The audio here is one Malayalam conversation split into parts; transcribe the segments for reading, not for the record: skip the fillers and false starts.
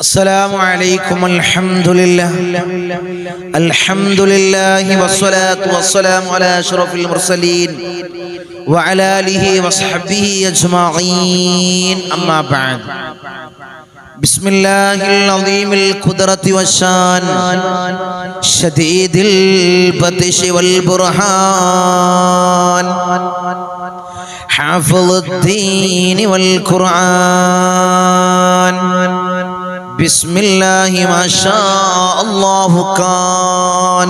السلام عليكم. الحمد لله والصلاة والسلام على أشرف المرسلين وعلى آله وصحبه أجمعين. أما بعد. بسم الله العظيم القدرة والشان شديد البطش والبرهان حافظ الدين والقرآن. بسم الله ما شاء الله كان.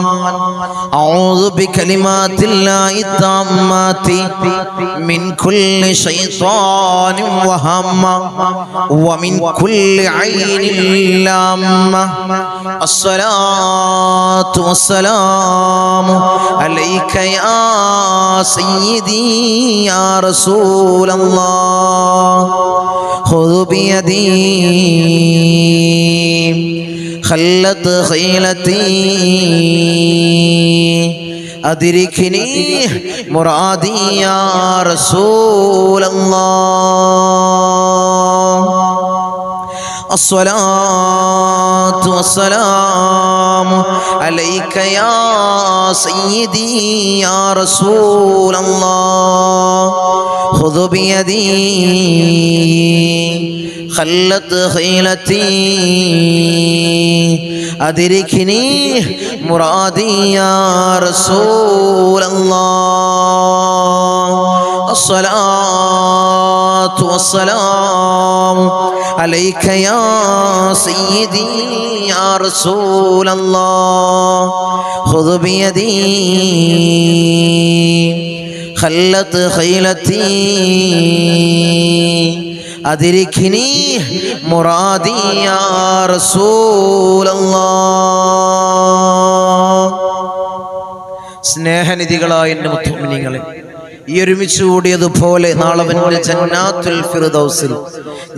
أعوذ بكلمات الله التامات من كل شيطان وهمة ومن كل عين لامة. الصلاة والسلام عليك يا سيدي يا رسول الله. خذ بيدي خلت خيلتي أدركني مرادي يا رسول الله. الصلاة والسلام عليك يا سيدي يا رسول الله. خذ بيدي خلت خيلتي أدركني مرادي يا رسول الله. الصلاة والسلام عليك يا سيدي يا رسول الله. خذ بيدي خلت خيلتي أدركني مرادي يا رسول الله. സ്നേഹനിധികളായ എൻ്റെ മുത്തുമിനിങ്ങളെ, ഈ ഒരുമിച്ച് കൂടിയതുപോലെ നാളെ ജന്നാത്തുൽ ഫിർദൗസിൽ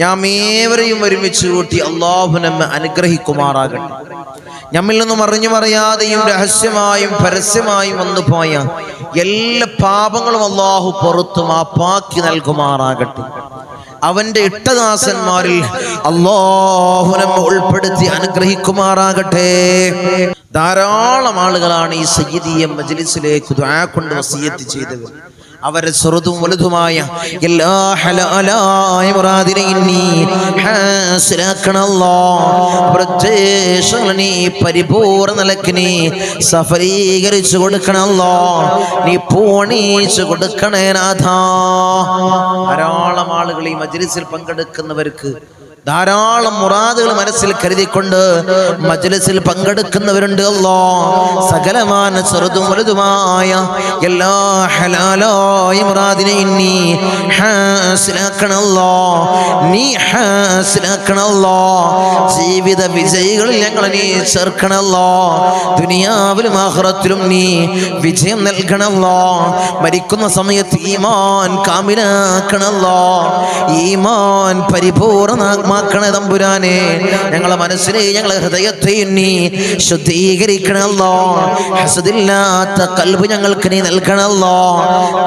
നാം ഏവരെയും ഒരുമിച്ച് കൂട്ടി അല്ലാഹു നമ്മെ അനുഗ്രഹിക്കുമാറാകട്ടെ. നമ്മിൽ നിന്നും അറിഞ്ഞും അറിയാതെയും രഹസ്യമായും പരസ്യമായും വന്നു പോയ എല്ലാ പാപങ്ങളും അല്ലാഹു പുറത്തു മാപ്പാക്കി നൽകുമാറാകട്ടെ. അവന്റെ ഇഷ്ടദാസന്മാരിൽ അല്ലാഹു നമ്മെ ഉൾപ്പെടുത്തി അനുഗ്രഹിക്കുമാറാകട്ടെ. ധാരാളം ആളുകളാണ് ഈ സയ്യിദിയ മജ്ലിസിലേക്ക് ദുആ കൊണ്ട് വസിയത്ത് ചെയ്തവർ. അവരെ ചെറുതും വലുതുമായ എല്ലാ ഹലാലായ മുറാദിനെയും നീ ഹാസിലാക്കണല്ലോ. പ്രത്യേക നീ പരിപൂർണ നിലയ്ക്ക് നീ സഫലീകരിച്ചു കൊടുക്കണല്ലോ. നീ പൂണിച്ചു കൊടുക്കണേ നാഥാ. ധാരാളം ആളുകൾ ഈ മജ്ലിസിൽ പങ്കെടുക്കുന്നവർക്ക് ധാരാളം മുറാദുകൾ മനസ്സിൽ കരുതിക്കൊണ്ട് മജ്ലിസിൽ പങ്കെടുക്കുന്നവരുണ്ട്. അല്ലാഹ് സകലമാന ചെറുതും വലുതുമായ എല്ലാ ഹലാലായ മുറാദിനെയും നീ ഹാസിലാക്കണല്ലോ. നീ ഹാസിലാക്കണല്ലോ. ജീവിത വിജയികളിൽ ഞങ്ങളെ നീ ചേർക്കണല്ലോ. ദുനിയാവിലും ആഖിറത്തിലും നീ വിജയം നൽകണല്ലോ. മരിക്കുന്ന സമയത്ത് ഈമാൻ കാമിലാക്കണല്ലോ. ഈമാൻ പരിപൂർണ്ണ തമ്പുരാനെ, ഞങ്ങളെ മനസ്സിനെ ഞങ്ങളെ ഹൃദയത്തെ നീ ശുദ്ധീകരിക്കണല്ലോ. ഹസദില്ലാത്ത കൽബ് ഞങ്ങൾക്ക് നീ നൽകണല്ലോ.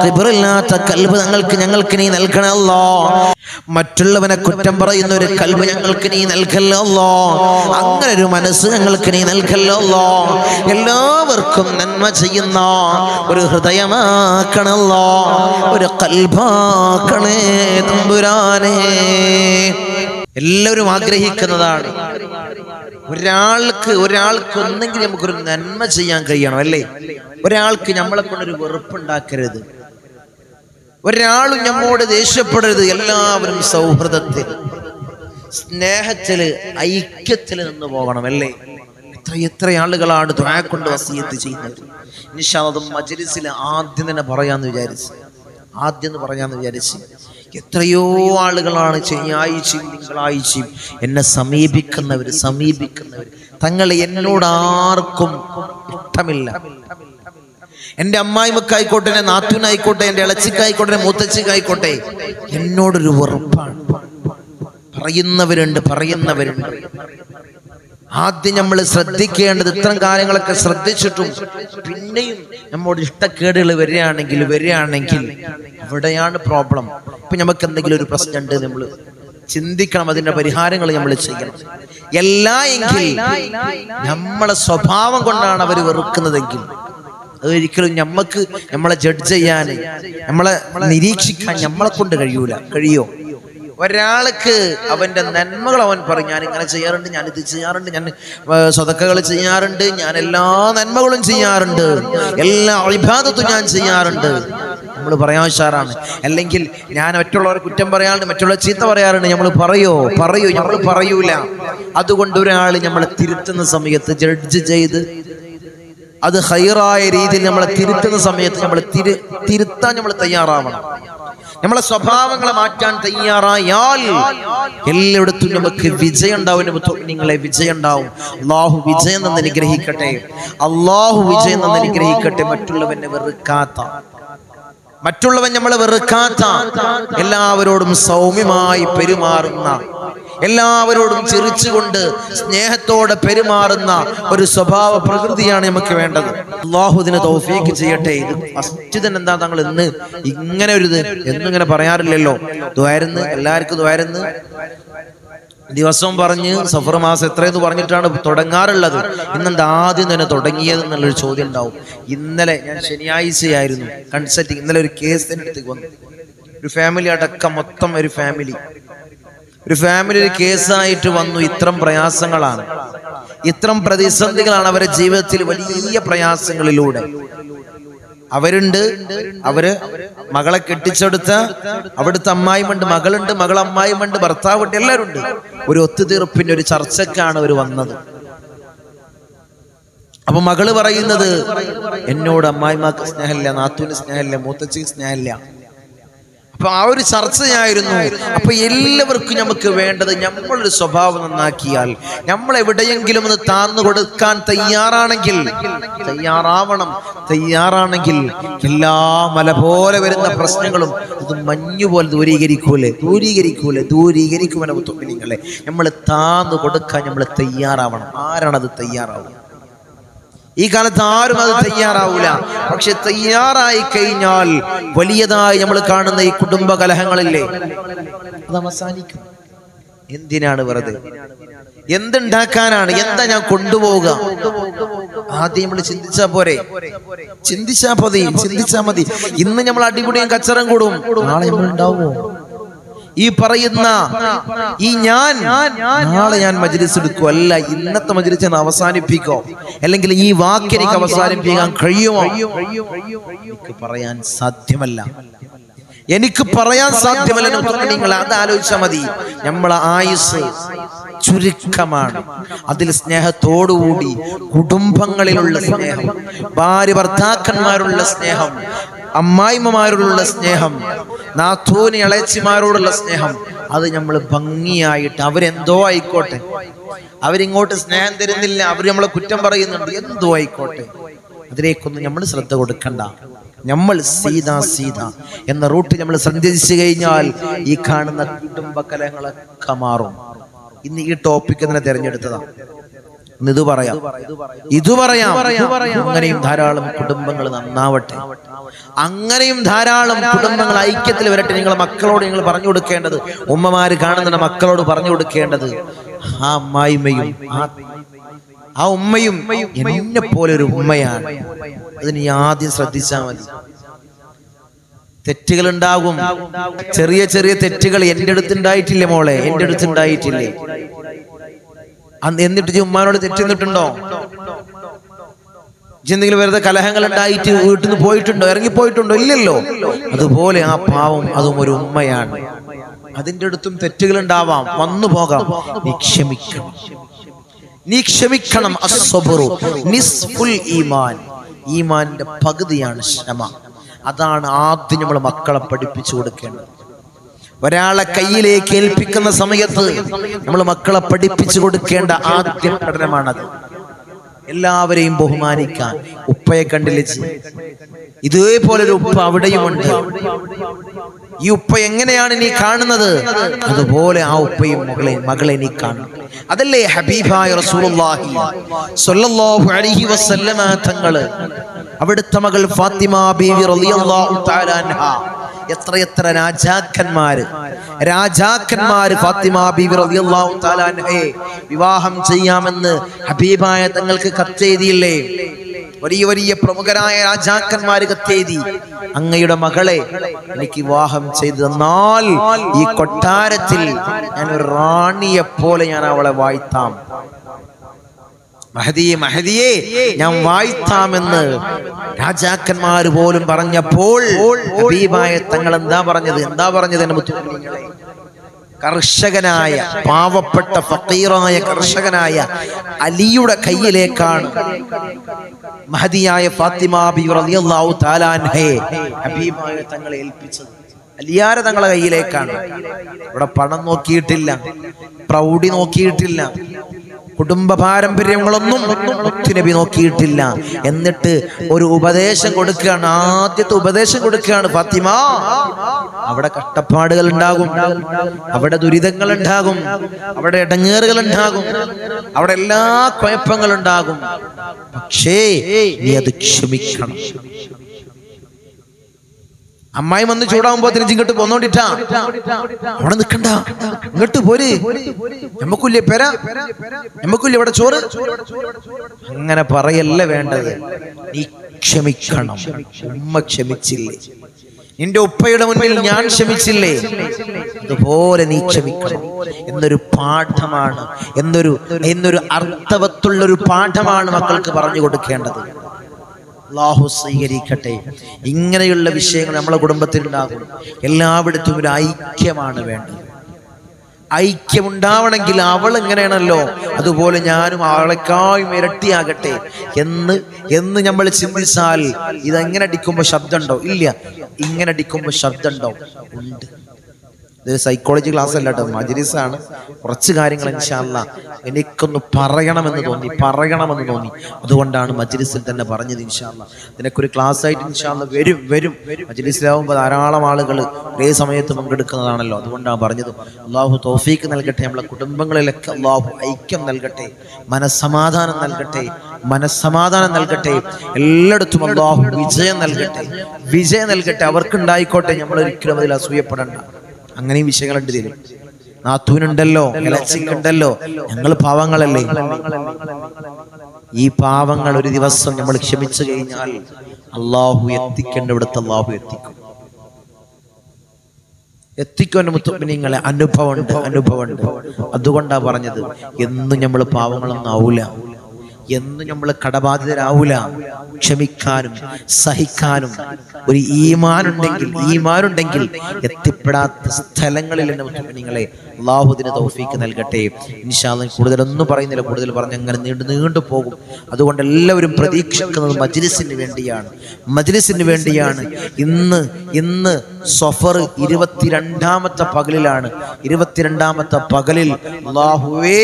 കിബ്റില്ലാത്ത കൽബ് ഞങ്ങൾക്ക് നീ നൽകണല്ലോ. മറ്റുള്ളവനെ കുറ്റം പറയുന്ന ഒരു കൽബ് ഞങ്ങൾക്ക് നീ നൽകല്ലോ. അങ്ങനെ ഒരു മനസ്സ് ഞങ്ങൾക്ക് നീ നൽകല്ലോ. എല്ലാവർക്കും നന്മ ചെയ്യുന്ന ഒരു ഹൃദയമാക്കണല്ലോ. ഒരു കൽബാക്കണേ തമ്പുരാനെ. എല്ലാവരും ആഗ്രഹിക്കുന്നതാണ് ഒരാൾക്ക് ഒന്നെങ്കിലും നമുക്കൊരു നന്മ ചെയ്യാൻ കഴിയണം, അല്ലേ? ഒരാൾക്ക് നമ്മളെ കൊണ്ടൊരു വെറുപ്പുണ്ടാക്കരുത്. ഒരാളും നമ്മോട് ദേഷ്യപ്പെടരുത്. എല്ലാവരും സൗഹൃദത്തിൽ, സ്നേഹത്തില്, ഐക്യത്തില് നിന്ന് പോകണം, അല്ലേ? എത്ര ആളുകളാണ് ദുആ കൊണ്ട് വസിയത്ത് ചെയ്യുന്നത്. ഇൻഷാ അല്ലാഹ് മജ്ലിസിൽ ആദ്യം പറയാന്ന് വിചാരിച്ച് എത്രയോ ആളുകളാണ് ശനിയാഴ്ചയും തിങ്കളാഴ്ചയും എന്നെ സമീപിക്കുന്നവർ. തങ്ങൾ എന്നോട് ആർക്കും ഇഷ്ടമില്ല. എൻ്റെ അമ്മായിമക്കായിക്കോട്ടെ, എൻ്റെ നാത്തൂനായിക്കോട്ടെ, എൻ്റെ ഇളച്ചിക്കായിക്കോട്ടെ, എൻ്റെ മൂത്തച്ചിക്കായിക്കോട്ടെ, എന്നോടൊരു വെറുപ്പാണ്. പറയുന്നവരുണ്ട്. ആദ്യം നമ്മൾ ശ്രദ്ധിക്കേണ്ടത് ഇത്തരം കാര്യങ്ങളൊക്കെ ശ്രദ്ധിച്ചിട്ടും പിന്നെയും നമ്മോട് ഇഷ്ടക്കേടുകൾ വരികയാണെങ്കിൽ അവിടെയാണ് പ്രോബ്ലം. ഇപ്പൊ നമുക്ക് എന്തെങ്കിലും ഒരു പ്രശ്നമുണ്ട്, നമ്മൾ ചിന്തിക്കണം, അതിന്റെ പരിഹാരങ്ങൾ നമ്മൾ ചെയ്യണം. എല്ലാ എങ്കിൽ നമ്മളെ സ്വഭാവം കൊണ്ടാണ് അവർ വെറുക്കുന്നതെങ്കിൽ അതൊരിക്കലും നമ്മളെ ജഡ്ജ് ചെയ്യാൻ, നമ്മളെ നിരീക്ഷിക്കാൻ നമ്മളെ കൊണ്ട് കഴിയോ? ഒരാൾക്ക് അവന്റെ നന്മകൾ അവൻ പറയും, ഞാൻ ഇങ്ങനെ ചെയ്യാറുണ്ട്, ഞാൻ ഇത് ചെയ്യാറുണ്ട്, ഞാൻ സ്വതക്കകൾ ചെയ്യാറുണ്ട്, ഞാൻ എല്ലാ നന്മകളും ചെയ്യാറുണ്ട്, എല്ലാ ഇബാദത്തും ഞാൻ ചെയ്യാറുണ്ട്, നമ്മൾ പറയാൻ ഉഷാറാണ്. അല്ലെങ്കിൽ ഞാൻ മറ്റുള്ളവരെ കുറ്റം പറയാറുണ്ട്, മറ്റുള്ള ചീത്ത പറയാറുണ്ട്, നമ്മൾ നമ്മൾ പറയൂല. അതുകൊണ്ട് ഒരാൾ നമ്മളെ തിരുത്തുന്ന സമയത്ത് ജഡ്ജ് ചെയ്ത് അത് ഹൈറായ രീതിയിൽ നമ്മളെ തിരുത്തുന്ന സമയത്ത് നമ്മൾ തിരുത്താൻ നമ്മൾ തയ്യാറാവണം. നമ്മളെ സ്വഭാവങ്ങളെ മാറ്റാൻ തയ്യാറായാൽ എല്ലായിടത്തും നമുക്ക് വിജയം ഉണ്ടാവും. നിങ്ങളെ വിജയം ഉണ്ടാവും. അള്ളാഹു വിജയം എന്ന് അനുഗ്രഹിക്കട്ടെ. മറ്റുള്ളവൻ നമ്മളെ വെറുക്കാത്ത, എല്ലാവരോടും സൗമ്യമായി പെരുമാറുന്ന, എല്ലാവരോടും ചിരിച്ചുകൊണ്ട് സ്നേഹത്തോടെ പെരുമാറുന്ന ഒരു സ്വഭാവ പ്രകൃതിയാണ് നമുക്ക് വേണ്ടത്. അല്ലാഹു ഇതിന് തൗഫീഖ് ചെയ്യട്ടെ. ഇത് ഫസ്റ്റ് തന്നെ എന്താ, താങ്കൾ ഇന്ന് ഇങ്ങനെ എന്നിങ്ങനെ പറയാറില്ലല്ലോ. ദ്വാരന്ന് എല്ലാവർക്കും ദ്വാരന്ന് ദിവസവും പറഞ്ഞ് സഫർ മാസം എത്രയെന്ന് പറഞ്ഞിട്ടാണ് തുടങ്ങാറുള്ളത്. ഇന്നെന്താ ആദ്യം തന്നെ തുടങ്ങിയത് എന്നുള്ളൊരു ചോദ്യം ഉണ്ടാവും. ഇന്നലെ ഞാൻ ശനിയാഴ്ചയായിരുന്നു കൺസൾട്ടിങ്. ഇന്നലെ ഒരു കേസ് തന്നെ അടുത്തേക്ക് വന്നു. ഒരു ഫാമിലി അടക്കം മൊത്തം ഒരു ഫാമിലി ഒരു കേസായിട്ട് വന്നു. ഇത്തരം പ്രയാസങ്ങളാണ്, ഇത്തരം പ്രതിസന്ധികളാണ് അവരുടെ ജീവിതത്തിൽ. വലിയ പ്രയാസങ്ങളിലൂടെ അവര് മകളെ കെട്ടിച്ചെടുത്ത അവിടുത്തെ അമ്മായിമുണ്ട്, മകളുണ്ട്, അമ്മായിമുണ്ട്, ഭർത്താവുണ്ട്, എല്ലാവരും ഉണ്ട്. ഒരു ഒത്തുതീർപ്പിന്റെ ഒരു ചർച്ചക്കാണ് അവർ വന്നത്. അപ്പൊ മകള് പറയുന്നത്, എന്നോട് അമ്മായിമാക്ക് സ്നേഹമില്ല, നാത്തൂന് സ്നേഹമില്ല, മൂത്തച്ഛക്ക് സ്നേഹമില്ല. അപ്പൊ ആ ഒരു ചർച്ചയായിരുന്നു. അപ്പൊ എല്ലാവർക്കും നമുക്ക് വേണ്ടത്, നമ്മളൊരു സ്വഭാവം നന്നാക്കിയാൽ, നമ്മൾ എവിടെയെങ്കിലും ഒന്ന് താന്നു കൊടുക്കാൻ തയ്യാറാണെങ്കിൽ എല്ലാ മല പോലെ വരുന്ന പ്രശ്നങ്ങളും അത് മഞ്ഞുപോലെ ദൂരീകരിക്കുമെന്നെ. നമ്മൾ താന്നു കൊടുക്കാൻ നമ്മൾ തയ്യാറാവണം. ആരാണത് തയ്യാറാവുക? ഈ കാലത്ത് ആരും അത് തയ്യാറാവൂല. പക്ഷെ തയ്യാറായി കഴിഞ്ഞാൽ വലിയതായി നമ്മൾ കാണുന്ന ഈ കുടുംബ കലഹങ്ങളില്ലേ, അത് അവസാനിക്കും. എന്തിനാണ് വെറുതെ? എന്തുണ്ടാക്കാനാണ്? എന്താ ഞാൻ കൊണ്ടുപോവുക? ആദ്യം നമ്മൾ ചിന്തിച്ചാ മതി. ഇന്ന് നമ്മൾ അടിപൊളിയും കച്ചറം കൂടും, നാളെ നമ്മൾ ഉണ്ടാവുമോ? ഈ പറയുന്ന നാളെ ഞാൻ മജ്‌ലിസ് എടുക്കും, അല്ല ഇന്നത്തെ മജ്‌ലിസ് ഞാൻ അവസാനിപ്പിക്കോ, അല്ലെങ്കിൽ ഈ വാക്ക് എനിക്ക് അവസാനിപ്പിക്കാൻ കഴിയുമോ? എനിക്ക് പറയാൻ സാധ്യമല്ല. നിങ്ങൾ അത് ആലോചിച്ചാൽ മതി. നമ്മളെ ആയുസ് ചുരുക്കമാണ്. അതിൽ സ്നേഹത്തോടുകൂടി കുടുംബങ്ങളിലുള്ള സ്നേഹം, ഭാര്യ ഭർത്താക്കന്മാരുള്ള സ്നേഹം, അമ്മായിമ്മമാരോടുള്ള സ്നേഹം, നാത്തൂന് ഇളച്ചിമാരോടുള്ള സ്നേഹം, അത് നമ്മൾ ഭംഗിയായിട്ട്, അവരെന്തോ ആയിക്കോട്ടെ, അവരിങ്ങോട്ട് സ്നേഹം തരുന്നില്ല, അവർ നമ്മളെ കുറ്റം പറയുന്നുണ്ട്, എന്തോ ആയിക്കോട്ടെ, അതിലേക്കൊന്നും നമ്മൾ ശ്രദ്ധ കൊടുക്കണ്ട. നമ്മൾ സീതാ എന്ന റൂട്ട് നമ്മൾ സഞ്ചരിച്ചു കഴിഞ്ഞാൽ ഈ കാണുന്ന കുടുംബ കലഹങ്ങളൊക്കെ മാറും. ഇന്ന് ഈ ടോപ്പിക് തന്നെ തിരഞ്ഞെടുത്തതാണ്. ഇത് പറയാം. അങ്ങനെയും ധാരാളം കുടുംബങ്ങൾ നന്നാവട്ടെ, അങ്ങനെയും ധാരാളം കുടുംബങ്ങൾ ഐക്യത്തിൽ വരട്ടെ. നിങ്ങളെ മക്കളോട് നിങ്ങൾ പറഞ്ഞു കൊടുക്കേണ്ടത്, ഉമ്മമാര് കാണുന്ന മക്കളോട് പറഞ്ഞു കൊടുക്കേണ്ടത്, ആ അമ്മായിമ്മയും ആ ഉമ്മയും എന്നെ പോലെ ഒരു ഉമ്മയാണ്. അതിന് ആദ്യം ശ്രദ്ധിച്ചാൽ മതി. തെറ്റുകൾ ഉണ്ടാകും, ചെറിയ തെറ്റുകൾ. എൻ്റെ അടുത്തുണ്ടായിട്ടില്ലേ മോളെ? എൻ്റെ അടുത്തുണ്ടായിട്ടില്ലേ? എന്നിട്ട് ഉമ്മാനോട് തെറ്റിന്നിട്ടുണ്ടോ? എന്തെങ്കിലും വെറുതെ കലഹങ്ങൾ ഉണ്ടായിട്ട് വീട്ടിൽ നിന്ന് പോയിട്ടുണ്ടോ, ഇറങ്ങിപ്പോയിട്ടുണ്ടോ? ഇല്ലല്ലോ. അതുപോലെ ആ പാവം, അതും ഒരു ഉമ്മയാണ്. അതിൻ്റെ അടുത്തും തെറ്റുകൾ ഉണ്ടാവാം, വന്നു പോകാം. നീ ക്ഷമിക്കണം. അസ്സബ്റു നിസ്ഫുൽ ഈമാൻ. ഈമാനിന്റെ പകുതിയാണ് ക്ഷമ. അതാണ് ആദ്യം നമ്മൾ മക്കളെ പഠിപ്പിച്ചു കൊടുക്കേണ്ടത്. ഒരാളെ കയ്യിലേക്ക് ഏൽപ്പിക്കുന്ന സമയത്ത് നമ്മൾ മക്കളെ പഠിപ്പിച്ചു കൊടുക്കേണ്ട ആദ്യ പഠനമാണത്. എല്ലാവരെയും ബഹുമാനിക്കാൻ. ഉപ്പയെ കണ്ടില്ലേ? ഇതേപോലൊരു ഉപ്പ അവിടെയുമുണ്ട്. ഈ ഉപ്പ എങ്ങനെയാണ് നീ കാണുന്നത്, അതുപോലെ ആ ഉപ്പയും മകളെ നീ കാണും. അതല്ലേ ഹബീബായ റസൂലുള്ളാഹി സ്വല്ലല്ലാഹു അലൈഹി വസല്ലമ തങ്ങള് അവിടുത്തെ മകൾ ഫാത്തിമ ബീവി റളിയല്ലാഹു തആല അൻഹ എത്രയെത്ര രാജാക്കന്മാര് ഫാത്തിമ ബീവി റളിയല്ലാഹു തആല അൻഹയെ വിവാഹം ചെയ്യാമെന്ന് ഹബീബായ തങ്ങൾക്ക് കത്തെഴുതിയില്ലേ? വലിയ വലിയ പ്രമുഖരായ രാജാക്കന്മാര് കത്തെഴുതി, അങ്ങയുടെ മകളെ എനിക്ക് വിവാഹം ചെയ്തു തന്നാൽ ഈ കൊട്ടാരത്തിൽ ഞാൻ ഒരു റാണിയെ പോലെ ഞാൻ അവളെ വാഴ്ത്താം, മഹദിയെ ഞാൻ വാഴ്ത്താമെന്ന് രാജാക്കന്മാര് പോലും പറഞ്ഞപ്പോൾ ഹബീബായ തങ്ങൾ എന്താ പറഞ്ഞത് എന്റെ മുത്തുമണികളെ? കർഷകനായ പാവപ്പെട്ട ഫക്കീറായ കർഷകനായ അലിയുടെ കയ്യിലേക്കാണ് മഹദിയായ ഫാത്തിമ ബിബി റളിയല്ലാഹു തആല അൻഹയെ ഹബീബായ തങ്ങളെ ഏൽപ്പിച്ചത്. അലിയാര തങ്ങളെ കയ്യിലേക്കാണ്. ഇവിടെ പണം നോക്കിയിട്ടില്ല, പ്രൗഢി നോക്കിയിട്ടില്ല, കുടുംബ പാരമ്പര്യങ്ങളൊന്നും നബി നോക്കിയിട്ടില്ല. എന്നിട്ട് ഒരു ഉപദേശം കൊടുക്കുകയാണ്, ആദ്യത്തെ ഉപദേശം കൊടുക്കുകയാണ്, ഫാത്തിമ, അവിടെ കഷ്ടപ്പാടുകൾ ഉണ്ടാകും, അവിടെ ദുരിതങ്ങൾ ഉണ്ടാകും, അവിടെ ഇടങ്ങേറുകൾ ഉണ്ടാകും, അവിടെ എല്ലാ കുഴപ്പങ്ങളും ഉണ്ടാകും, പക്ഷേ നീ അത് ക്ഷമിക്കണം. അമ്മായി വന്ന് ചൂടാവുമ്പോ ഇങ്ങോട്ട് പോന്നോണ്ടിട്ടാ, അവിടെ നിൽക്കണ്ട, ഇങ്ങോട്ട് പോര്, നമുക്കില്ലേ പെര, നമുക്കില്ലേ ഇവിടെ ചോറ്, അങ്ങനെ പറയല്ല വേണ്ടത്. നീ ക്ഷമിക്കണം. ഉമ്മ ക്ഷമിച്ചില്ലേ? നിന്റെ ഉപ്പയുടെ മുന്നിൽ ഞാൻ ക്ഷമിച്ചില്ലേ? അതുപോലെ നീ ക്ഷമിക്കണം എന്നൊരു പാഠമാണ്, എന്നൊരു അർത്ഥവത്തുള്ളൊരു പാഠമാണ് മക്കൾക്ക് പറഞ്ഞു കൊടുക്കേണ്ടത്. അല്ലാഹു സ്വീകരിക്കട്ടെ. ഇങ്ങനെയുള്ള വിഷയങ്ങൾ നമ്മളെ കുടുംബത്തിൽ ഉണ്ടാകും. എല്ലായിടത്തും ഒരു ഐക്യമാണ് വേണ്ടത്. ഐക്യമുണ്ടാവണമെങ്കിൽ അവൾ എങ്ങനെയാണല്ലോ അതുപോലെ ഞാനും അവളെക്കായും ഇരട്ടിയാകട്ടെ എന്ന് നമ്മൾ ചിന്തിച്ചാൽ, ഇതെങ്ങനെ അടിക്കുമ്പോൾ ശബ്ദമുണ്ടോ? ഇല്ല. ഇങ്ങനെ അടിക്കുമ്പോൾ ശബ്ദമുണ്ടോ? ഉണ്ട്. ഇത് സൈക്കോളജി ക്ലാസ് അല്ല കേട്ടോ, മജ്‌ലിസാണ്. കുറച്ച് കാര്യങ്ങൾ ഇൻഷാ അല്ലാഹ് എനിക്കൊന്ന് പറയണമെന്ന് തോന്നി. അതുകൊണ്ടാണ് മജ്‌ലിസിൽ തന്നെ പറഞ്ഞത്. ഇൻഷാ അല്ലാഹ് ഇതിനൊക്കെ ഒരു ക്ലാസ് ആയിട്ട് ഇൻഷാ അല്ലാഹ് വരും. മജ്‌ലിസിലാവുമ്പോൾ ധാരാളം ആളുകൾ ഒരേ സമയത്ത് പങ്കെടുക്കുന്നതാണല്ലോ, അതുകൊണ്ടാണ് പറഞ്ഞത്. അല്ലാഹു തൗഫീക്ക് നൽകട്ടെ. നമ്മളെ കുടുംബങ്ങളിലൊക്കെ അല്ലാഹു ഐക്യം നൽകട്ടെ, മനസ്സമാധാനം നൽകട്ടെ. എല്ലായിടത്തും അല്ലാഹു വിജയം നൽകട്ടെ. അവർക്കുണ്ടായിക്കോട്ടെ. നമ്മൾ ഒരിക്കലും അതിൽ അസൂയപ്പെടണ്ട. അങ്ങനെയും വിഷയങ്ങളുണ്ട്. ഇതിൽ നാത്തൂനുണ്ടല്ലോ, ഇളച്ചിക്കുണ്ടല്ലോ, ഞങ്ങൾ പാവങ്ങളല്ലേ. ഈ പാവങ്ങൾ ഒരു ദിവസം നമ്മൾ ക്ഷമിച്ചു കഴിഞ്ഞാൽ അള്ളാഹു എത്തിക്കേണ്ടവിടത്ത് അള്ളാഹു എത്തിക്കും. മുത്തുമിനീങ്ങളെ അനുഭവമുണ്ട്. അതുകൊണ്ടാ പറഞ്ഞത്, എന്നും നമ്മൾ പാവങ്ങളൊന്നും ആവൂല, എന്നും നമ്മൾ കടബാധിതരാവൂല. ക്ഷമിക്കാനും സഹിക്കാനും ഒരു ഈമാനുണ്ടെങ്കിൽ എത്തിപ്പെടാത്ത സ്ഥലങ്ങളിൽ നിങ്ങളെ അല്ലാഹുവിന്റെ തൗഫീക്ക് നൽകട്ടെ. ഇൻഷാ അല്ലാഹ് കൂടുതലൊന്നും പറയുന്നില്ല, കൂടുതൽ പറഞ്ഞ് അങ്ങനെ നീണ്ടു പോകും. അതുകൊണ്ട് എല്ലാവരും പ്രതീക്ഷിക്കുന്നത് മജ്‌ലിസിന് വേണ്ടിയാണ്. ഇന്ന് സഫർ 22ാമത്തെ പകലിലാണ്. 22ാമത്തെ പകലിൽ അല്ലാഹുവേ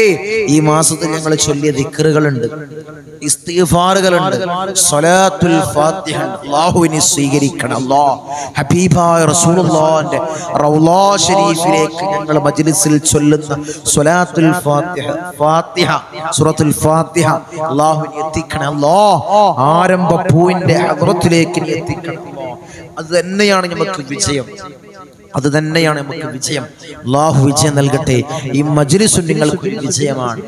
ഈ മാസത്തിൽ ഞങ്ങൾ ചൊല്ലിയ ദിക്റുകളുണ്ട്, ഇസ്തിഗ്ഫാറുകളുണ്ട്, സ്വലാത്തുൽ ഫാത്തിഹ അല്ലാഹുവിനെ സ്വീകരിക്കണം. അല്ലാഹ് ഹബീബായ റസൂലുള്ളാഹിന്റെ റൗളാ ശരീഫിലേക്ക് ഞങ്ങൾ മജ്‌ലിസിൽ ചൊല്ലുന്ന സ്വലാത്തുൽ ഫാത്തിഹ സൂറത്തുൽ ഫാത്തിഹ അല്ലാഹുവിനെ എത്തിക്കണം. അല്ലാഹ് ആരംഭ പൂവിന്റെ ഹദ്റത്തിലേക്ക് എത്തിക്കണം. അത് തന്നെയാണ് നമുക്ക് വിജയം. അല്ലാഹു വിജയം നൽകട്ടെ. ഈ മജ്‌ലിസ് നിങ്ങൾക്ക് വിജയമാണ്.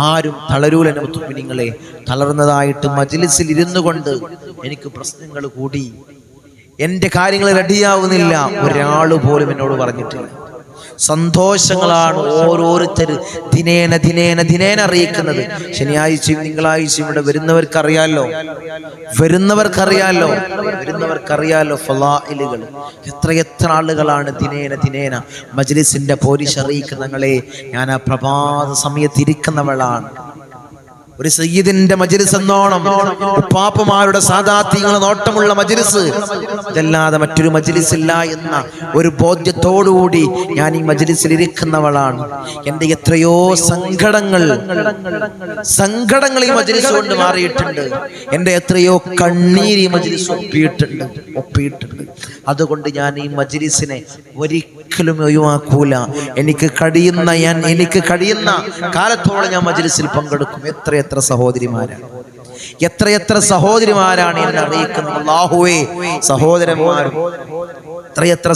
ആരും തളരൂല. മുത്തുമിനീങ്ങളെ, തളർന്നതായിട്ട് മജ്‌ലിസിൽ ഇരുന്നു കൊണ്ട് എനിക്ക് പ്രശ്നങ്ങൾ കൂടി, എന്റെ കാര്യങ്ങൾ റെഡിയാവുന്നില്ല, ഒരാള് പോലും എന്നോട് പറഞ്ഞിട്ടില്ല. സന്തോഷങ്ങളാണ് ഓരോരുത്തർ ദിനേന അറിയിക്കുന്നത്. ശനിയാഴ്ചയും തിങ്കളാഴ്ചയും ഇവിടെ വരുന്നവർക്കറിയാലോ ഫളായിലുകൾ. എത്ര ആളുകളാണ് ദിനേന മജ്‌ലിസിന്റെ പോരിശ് അറിയിക്കുന്നങ്ങളെ. ഞാൻ ആ പ്രഭാത സമയത്ത് ഇരിക്കുന്നവളാണ്. ഒരു സയ്യിദിന്റെ മജ്‌ലിസ് എന്നോണം, ഉപ്പാപ്പമാരുടെ സാദാത്യങ്ങളെ നോട്ടമുള്ള മജ്‌ലിസ്, ഇതല്ലാതെ മറ്റൊരു മജ്‌ലിസ് ഇല്ല എന്ന ഒരു ബോധ്യത്തോടുകൂടി ഞാൻ ഈ മജ്‌ലിസിൽ ഇരിക്കുന്നവളാണ്. എന്റെ എത്രയോ സങ്കടങ്ങൾ ഈ മജ്‌ലിസ് കൊണ്ട് മാറിയിട്ടുണ്ട്. എന്റെ എത്രയോ കണ്ണീര് ഈ മജ്‌ലിസ് ഒപ്പിയിട്ടുണ്ട്. അതുകൊണ്ട് ഞാൻ ഈ മജ്‌ലിസിനെ ഒരിക്കലും ഒഴിവാക്കൂല. എനിക്ക് കഴിയുന്ന കാലത്തോളം ഞാൻ മജ്‌ലിസിൽ പങ്കെടുക്കും. എത്ര സഹോദരിമാരാണ്, എത്രയെത്ര സഹോദരിമാരാണ് എന്നെ അറിയിക്കുന്നത് അല്ലാഹുവേ. സഹോദരന്മാരും എത്രയെത്ര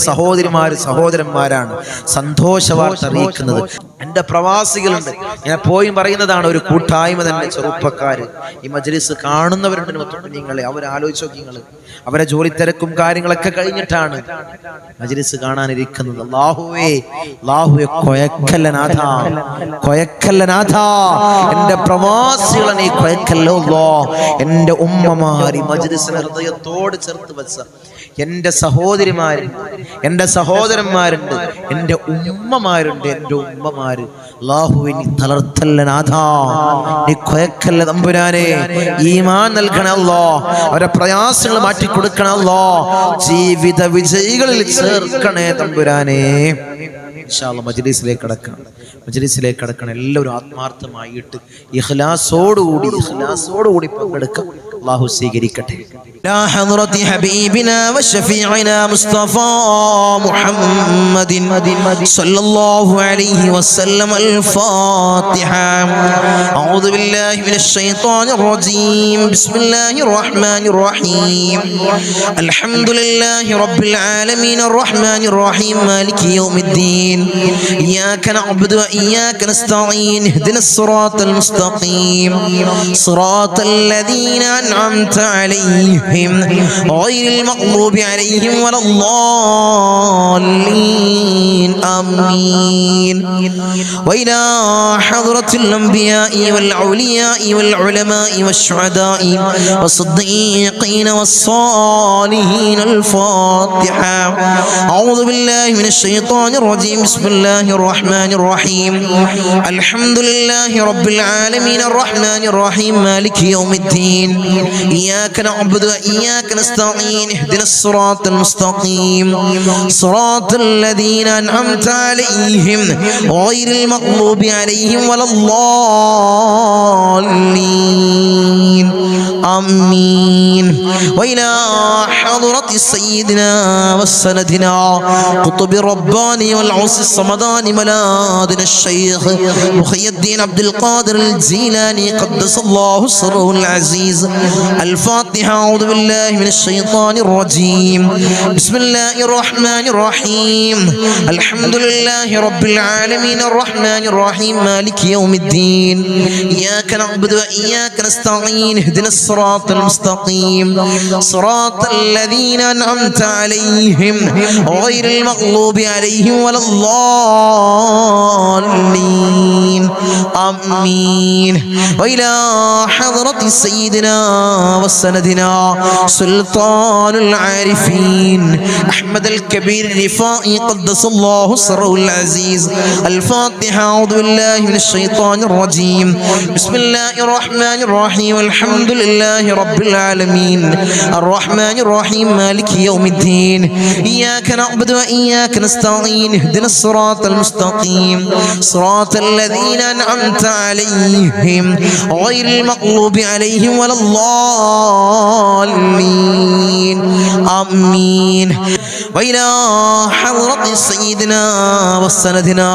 സഹോദരന്മാരാണ് സന്തോഷ വാർത്ത അറിയിക്കുന്നത്. എൻ്റെ പ്രവാസികളുണ്ട്, ഞാൻ പോയി പറയുന്നതാണ്. ഒരു കൂട്ടായ്മ തന്നെ, ചെറുപ്പക്കാര് ഈ മജ്‌ലിസ് കാണുന്നവരുണ്ട്. നിങ്ങളെ അവരാലോചിച്ച് നോക്കി, നിങ്ങൾ അവരെ ജോലി തിരക്കും കാര്യങ്ങളൊക്കെ കഴിഞ്ഞിട്ടാണ് മജ്‌ലിസ് കാണാനിരിക്കുന്നത്. അല്ലാഹുവേ കൊയക്കല്ലനാഥാ, എൻ്റെ പ്രവാസികളെ നീ കൊയക്കല്ലോ അല്ലാഹ്. എൻ്റെ ഉമ്മമാര് മജ്‌ലിസിനെ ഹൃദയത്തോട് ചേർത്ത് വെച്ച എൻ്റെ സഹോദരിമാരുണ്ട്, എൻ്റെ സഹോദരന്മാരുണ്ട്, എൻ്റെ ഉമ്മമാരുണ്ട്. എൻ്റെ ഉമ്മമാര് അല്ലാഹുവേ നീ തളർത്തല്ല നാഥാ, നീ കൊയക്കല്ല തമ്പുരാനെ. ഈമാൻ നൽകണേ അല്ലാഹ്, അവരുടെ പ്രയാസങ്ങൾ മാറ്റി കൊടുക്കണേ അല്ലാഹ്, ജീവിത വിജയികളിൽ ചേർക്കണേ തമ്പുരാനെ. ഇൻഷാ അല്ലാഹ് മജ്‌ലിസിലേക്ക് കടക്കണം. എല്ലാവരും ആത്മാർത്ഥമായിട്ട് ഇഖ്ലാസോടുകൂടി പങ്കെടുക്കാം. അല്ലാഹു സ്വീകരിക്കട്ടെ. لا حضرة حبيبنا وشفيعنا مصطفى محمد صلى الله عليه وسلم. الفاتحة. أعوذ بالله من الشيطان الرجيم. بسم الله الرحمن الرحيم. الحمد لله رب العالمين الرحمن الرحيم مالك يوم الدين. إياك نعبد وإياك نستعين. اهدنا الصراط المستقيم صراط الذين أنعمت عليهم غير المغضوب عليهم ولا الضالين. آمين. وإلى حضرة الأنبياء والأولياء والعلماء والشهداء والصديقين والصالحين. الفاتحة. أعوذ بالله من الشيطان الرجيم. بسم الله الرحمن الرحيم. الحمد لله رب العالمين الرحمن الرحيم مالك يوم الدين. إياك نعبد وإياك نستعين. اهدنا الصراط المستقيم صراط الذين أنعمت عليهم غير المغضوب عليهم ولا الضالين. آمين. وإلى حضرة سيدنا وسندنا قطب الرباني والعوس الصمداني ملاذنا الشيخ محي الدين عبد القادر الجيلاني قدس الله سره العزيز. الفاتحة. أعوذ بالله من الشيطان الرجيم. بسم الله الرحمن الرحيم. الحمد لله رب العالمين الرحمن الرحيم مالك يوم الدين. إياك نعبد وإياك نستعين. اهدنا الصراط المستقيم صراط الذين أنعمت عليهم غير المغضوب عليهم ولا الضالين. آمين. وإلى حضرة سيدنا وسندنا سلطان العارفين أحمد الكبير الرفائي قدس الله سره العزيز. الفاتحة. أعوذ بالله من الشيطان الرجيم. بسم الله الرحمن الرحيم. الحمد لله رب العالمين الرحمن الرحيم مالك يوم الدين. إياك نعبد وإياك نستعين. اهدنا الصراط المستقيم صراط الذين أنعمت عليهم غير المغضوب عليهم ولا الضالين. آمين. وإلى حضرة سيدنا وسندنا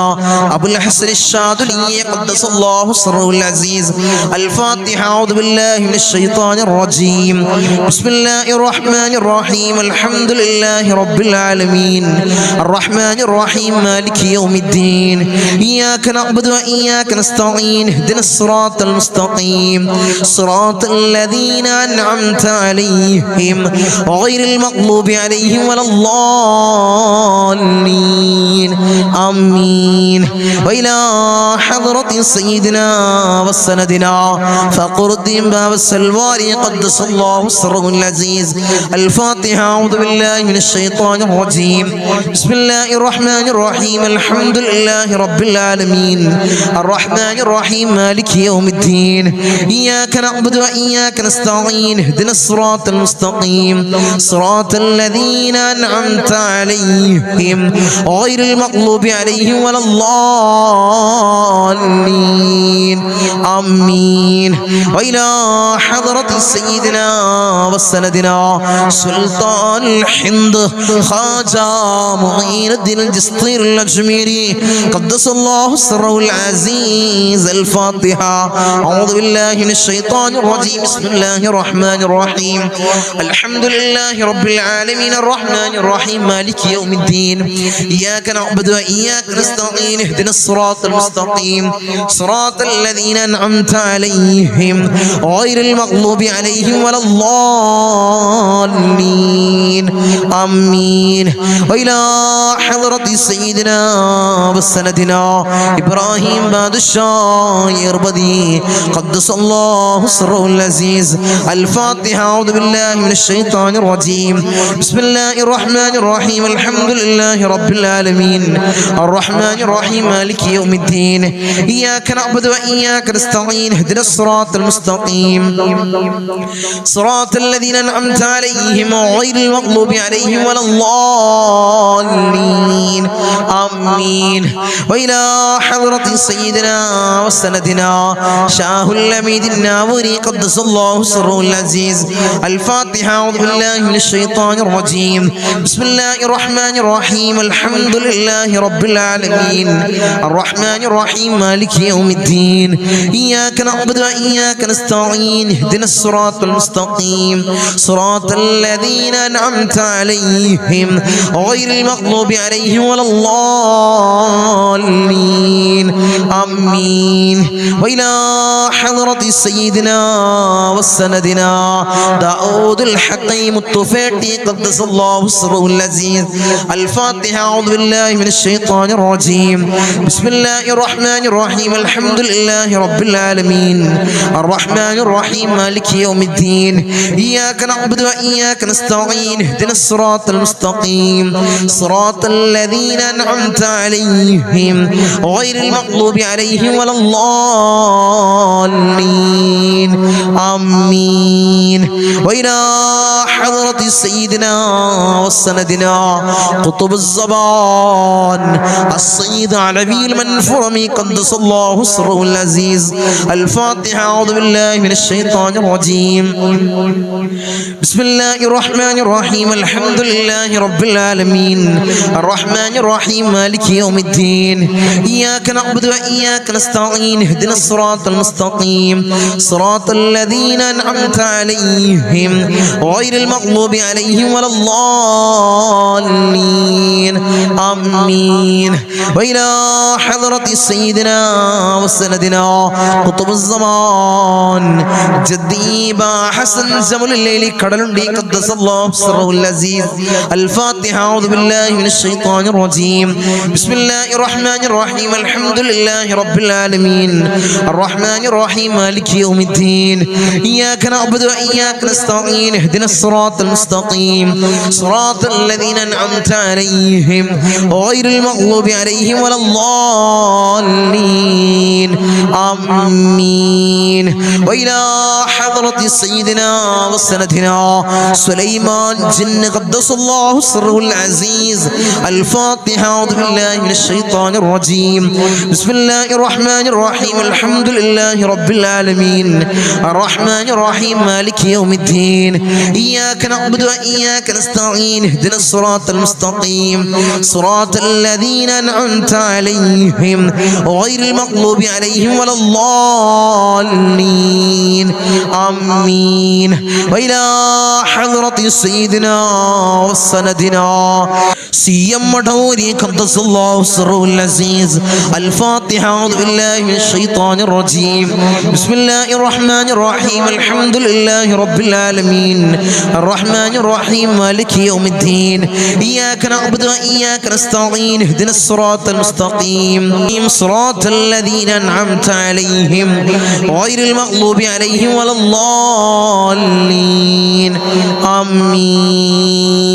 أبو الحسن الشاذلي قدس الله سره العزيز. الفاتحة. أعوذ بالله من الشيطان الرجيم. بسم الله الرحمن الرحيم. الحمد لله رب العالمين الرحمن الرحيم مالك يوم الدين. إياك نعبد وإياك نستعين. اهدنا الصراط المستقيم صراط الذين أنعمت عليهم غير المغضوب عليهم ولا الضالين. آمين. وإلى حضرة سيدنا وسندنا فقر الدين باب السلواري قدس الله سره العزيز. الفاتحة. أعوذ بالله من الشيطان الرجيم. بسم الله الرحمن الرحيم. الحمد لله رب العالمين الرحمن الرحيم مالك يوم الدين. إياك نعبد وإياك نستعين. اهدنا الصراط المستقيم صراط الذين أنعمت عليهم غير المغضوب عليهم ولا الضالين. الضالين آمين وإلى حضرة سيدنا وسندنا سلطان الهند خواجہ معين الدين الجسطي الأجميري قدس الله سره العزيز الفاتحة أعوذ بالله من الشيطان الرجيم بسم الله الرحمن الرحيم الحمد لله رب العالمين الرحمن الرحيم مالك يوم الدين إياك نعبد وإياك نستعين اهدنا الصراط المستقيم صراط الذين أنعمت عليهم غير المغضوب عليهم ولا الضالين آمين وإلى حضرة سيدنا وسندنا إبراهيم بادشاه يربدي قدس الله سره العزيز الفاتحة أعوذ بالله من الشيطان الرجيم بسم الله الرحمن الرحيم الحمد لله رب العالمين الرحمن الرحيم مالك يوم الدين إياك نعبد وإياك نستعين اهدنا الصراط المستقيم صراط الذين أنعمت عليهم غير المغضوب عليهم ولا الضالين آمين وإلى حضرة سيدنا وسندنا شاه الأميد الناوري قدس الله سره العزيز الفاتحة أعوذ بالله من الشيطان الرجيم بسم الله الرحمن الرحيم الحمد لله رب العالمين الرحمن الرحيم مالك يوم الدين إياك نعبد وإياك نستعين اهدنا الصراط المستقيم صراط الذين أنعمت عليهم غير المغضوب عليهم ولا الضالين آمين وإلى حضرة سيدنا وسندنا داود الحكيم الطفيلي قدس الله سره العزيز الفاتحة أعوذ بالله من الشيطان الرجيم بسم الله الرحمن الرحيم الحمد لله رب العالمين الرحمن الرحيم مالك يوم الدين إياك نعبد وإياك نستعين اهدنا الصراط المستقيم صراط الذين أنعمت عليهم غير المغضوب عليهم ولا الضالين آمين وإلى حضرة سيدنا وسندنا قطب الزمان السيد علوي المنفرمي قدس الله سره العزيز الفاتحة أعوذ بالله من الشيطان الرجيم بسم الله الرحمن الرحيم الحمد لله رب العالمين الرحمن الرحيم مالك يوم الدين إياك نعبد وإياك نستعين اهدنا الصراط المستقيم صراط الذين أنعمت عليهم غير المغضوب عليهم ولا الضالين آمين وإلى حضرة سيدنا وسندنا قطب الزمان جدي با حسن زمل الليل كدلندي قدس الله سره العزيز الفاتحة أعوذ بالله من الشيطان الرجيم بسم الله الرحمن الرحيم الحمد لله رب العالمين الرحمن الرحيم مالك يوم الدين إياك نعبد وإياك نستعين اهدنا الصراط المستقيم صراط الذين أنعمت عليهم غير المغضوب عليهم ولا الضالين آمين وإلى حضرة سيدنا وسندنا سليمان جن قدس الله سره العزيز الفاتحة أعوذ بالله من الشيطان الرجيم بسم الله الرحمن الرحيم الحمد لله رب العالمين الرحمن الرحيم مالك يوم الدين إياك نعبد وإياك نستعين اهدنا الصراط المستقيم صراط الذين أنعمت عليهم غير المغضوب عليهم ولا الضالين آمين وإلى حضرة سيدنا وسندنا سيما مدوري قدس الله سره العزيز الفاتحة أعوذ بالله من الشيطان الرجيم بسم الله الرحمن الرحيم الحمد لله رب العالمين الرحمن الرحيم مالك يوم الدين إياك نعبد وإياك نستعين اهدنا الصراط المستقيم صراط الذين أنعمت عليهم غير المغضوب عليهم ولا الضالين آمين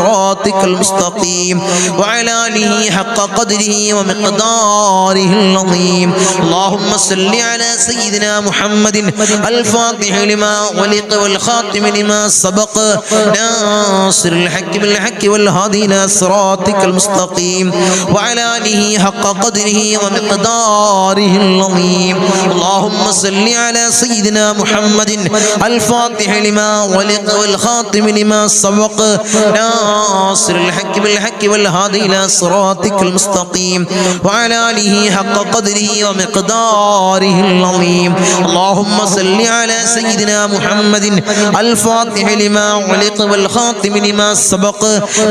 صراطك المستقيم وعلى آله حق قدره ومقداره العظيم اللهم صل على سيدنا محمد الفاتح لما ولق والخاتم لما سبق ناصر الحق بالحق والهادي إلى صراطك المستقيم وعلى آله حق قدره ومقداره العظيم اللهم صل على سيدنا محمد الفاتح لما ولق والخاتم لما سبق ناصر الحق بالحق والهادي إلى صراطك المستقيم وعلى آله حق قدره ومقداره العظيم اللهم صل على سيدنا محمد الفاتح لما ولق والخاتم لما سبق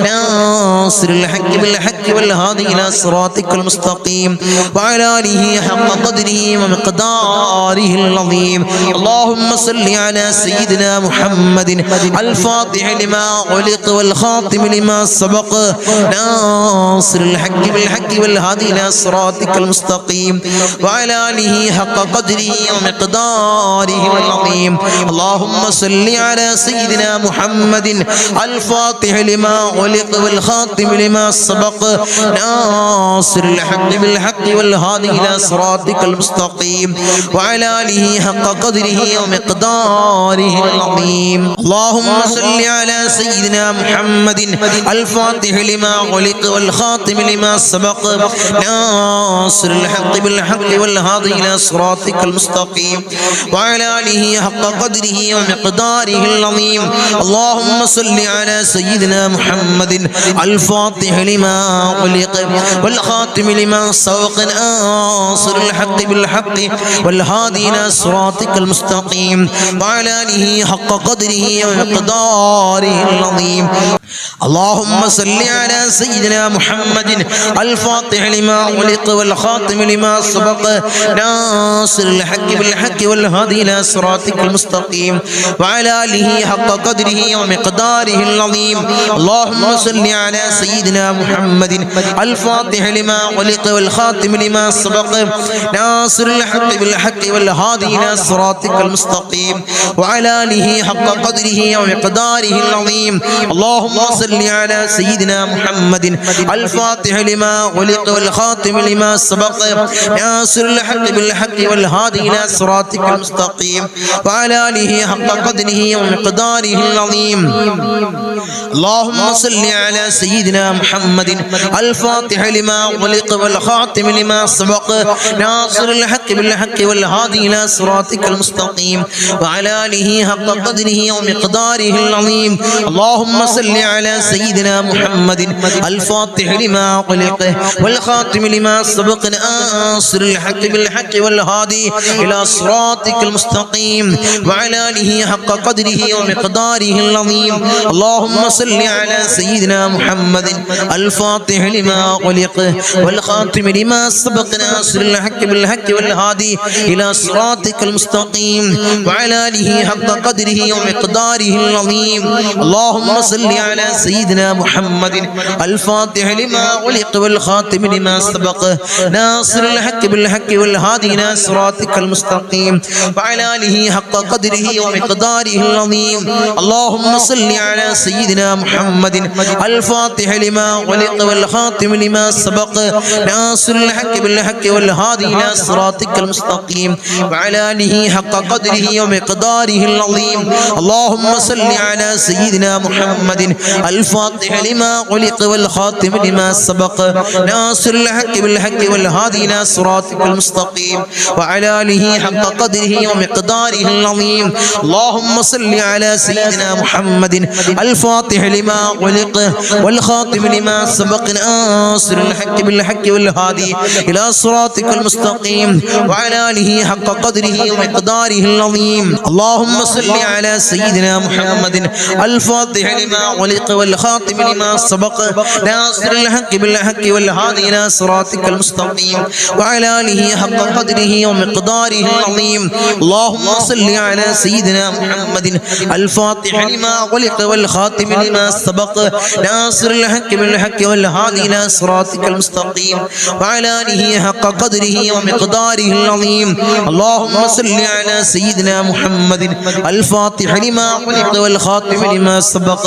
ناصر الحق بالحق والهادي إلى صراطك المستقيم وعلى آله حق قدره ومقداره العظيم اللهم صل على سيدنا محمد الفاتح لما ولق والخاتم لما سبق ناصر الحق بالحق والهادي إلى صراطك المستقيم وعلى آله حق قدره ومقداره العظيم اللهم صل على سيدنا محمد الفاتح لما ولق والخاتم لما سبق ناصر الحق بالحق والهادي إلى صراطك المستقيم وعلى آله حق قدره ومقداره العظيم اللهم صل على سيدنا محمد الفاتح لما ولق والخاتم لما سبق ناصر الحق بالحق والهادي إلى صراطك المستقيم وعلى آله حق قدره ومقداره العظيم اللهم صل على سيدنا محمد الفاتح لما ولق والخاتم لما سبق ناصر الحق بالحق والهادي إلى صراطك المستقيم وعلى آله حق قدره ومقداره العظيم اللهم صل على سيدنا محمد الفاتح لما ولق والخاتم لما سبق ناصر الحق بالحق والهادي إلى صراطك المستقيم وعلى آله حق قدره ومقداره العظيم اللهم صل على سيدنا محمد الفاتح لما ولق والخاتم لما سبق ناصر الحق بالحق والهادي إلى صراطك المستقيم وعلى آله حق قدره ومقداره العظيم اللهم صل على سيدنا محمد الفاتح لما ولق والخاتم لما سبق ناصر الحق بالحق والهادي إلى صراطك المستقيم وعلى آله حق قدره ومقداره العظيم اللهم صل على سيدنا محمد الفاتح لما ولق والخاتم لما سبق ناصر الحق بالحق والهادي إلى صراطك المستقيم وعلى آله حق قدره ومقداره العظيم اللهم صل على سيدنا محمد الفاتح لما ولق والخاتم لما سبق ناصر الحق بالحق والهادي إلى صراطك المستقيم وعلى آله حق قدره ومقداره العظيم اللهم صل على سيدنا محمد الفاتح لما ولق والخاتم لما سبق ناصر الحق بالحق والهادي إلى صراطك المستقيم وعلى آله حق قدره ومقداره العظيم اللهم صل على سيدنا محمد الفاتح لما ولق والخاتم لما سبق ناصر الحق بالحق والهادي إلى صراطك المستقيم وعلى آله حق قدره ومقداره العظيم اللهم صل على سيدنا محمد الفاتح لما ولق والخاتم لما سبق ناصر الحق بالحق والهادي إلى صراطك المستقيم وعلى آله حق قدره ومقداره العظيم اللهم صل على سيدنا محمد الفاتح لما ولق والخاتم لما سبق ناصر الحق بالحق والهادي إلى صراطك المستقيم وعلى آله حق قدره ومقداره العظيم اللهم صل على سيدنا محمد الفاتح لما ولق والخاتم لما سبق ناصر الحق بالحق والهادي إلى صراطك المستقيم وعلى آله حق قدره ومقداره العظيم اللهم صل على سيدنا محمد الفاتح لما ولق والخاتم لما سبق ناصر الحق بالحق والهادي إلى صراطك المستقيم وعلى آله حق قدره ومقداره العظيم اللهم صل على سيدنا محمد الفاتح لما ولق والخاتم لما سبق ناصر الحق بالحق والهادي إلى صراطك المستقيم وعلى آله حق قدره ومقداره العظيم اللهم صل على سيدنا محمد الفاتح لما ولق والخاتم لما سبق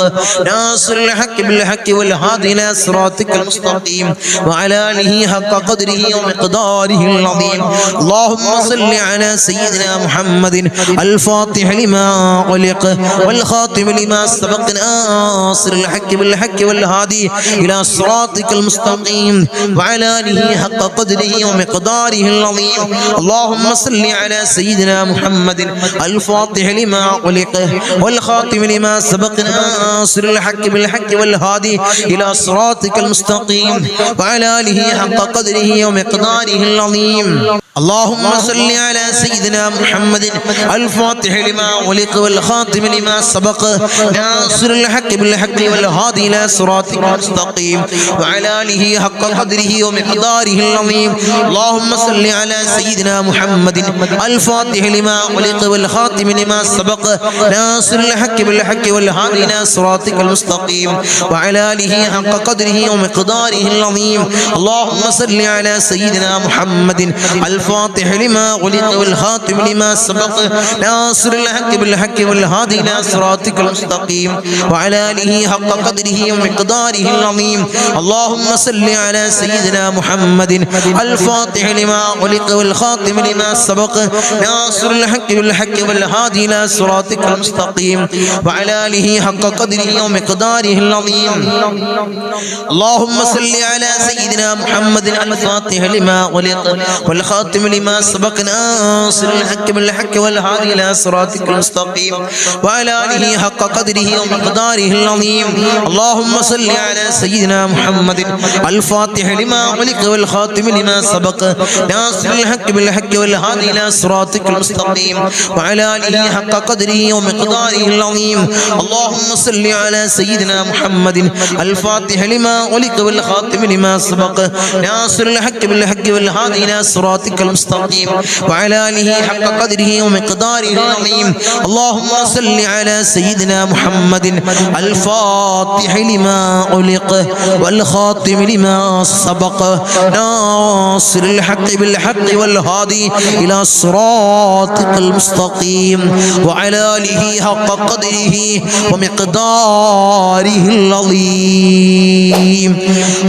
ناصر ناصر الحق بالحق والهادي إلى صراطك المستقيم وعلى آله حق قدره ومقداره العظيم. اللهم صل على سيدنا محمد الفاتح لما غلق والخاتم لما سبق ناصر الحق بالحق والهادي إلى صراطك المستقيم وعلى آله حق قدره ومقداره العظيم. اللهم صل على سيدنا محمد الفاتح لما غلق والخاتم لما سبق ناصر الحق بالحق والهادي إلى صراطك المستقيم وعلى آله حق قدره ومقداره العظيم. اللهم صل على سيدنا محمد الفاتح لما غلق والخاتم لما سبق ناصر الحق بالحق والهادي إلى صراطك المستقيم وعلى آله حق قدره ومقداره العظيم. اللهم صل على سيدنا محمد الفاتح لما غلق والخاتم لما سبق ناصر الحق بالحق والهادي إلى صراطك المستقيم وعلى آله حق قدره ومقداره العظيم. اللهم صل على سيدنا محمد الفاتح لما غلق والخاتم لما سبق ناصر الحق بالحق والهادي إلى صراطك المستقيم وعلى آله حق قدره ومقداره العظيم. اللهم صل على سيدنا محمد الفاتح لما غلق والخاتم لما سبق ناصر الحق بالحق والهادي إلى صراطك المستقيم وعلى آله حق قدره ومقداره العظيم. اللهم صل على سيدنا محمد الفاتح لما غلق والخاتم لما سبق ناصر الحق بالحق والهادي إلى صراطك المستقيم وعلى آله حق قدره ومقداره العظيم. اللهم صل على سيدنا محمد الفاتح لما غلق والخاتم لما سبق ناصر الحق بالحق والهادي إلى صراطك المستقيم وعلى آله حق قدره ومقداره العظيم. اللهم صل على سيدنا محمد الفاتح لما غلق والخاتم لما سبق ناصر الحق بالحق والهادي إلى صراطك المستقيم وعلى آله حق قدره ومقداره العظيم. اللهم صل على سيدنا محمد الفاتح لما غلق والخاتم لما سبق ناصر الحق بالحق والهادي إلى صراطك المستقيم وعلى آله حق قدره ومقداره العظيم.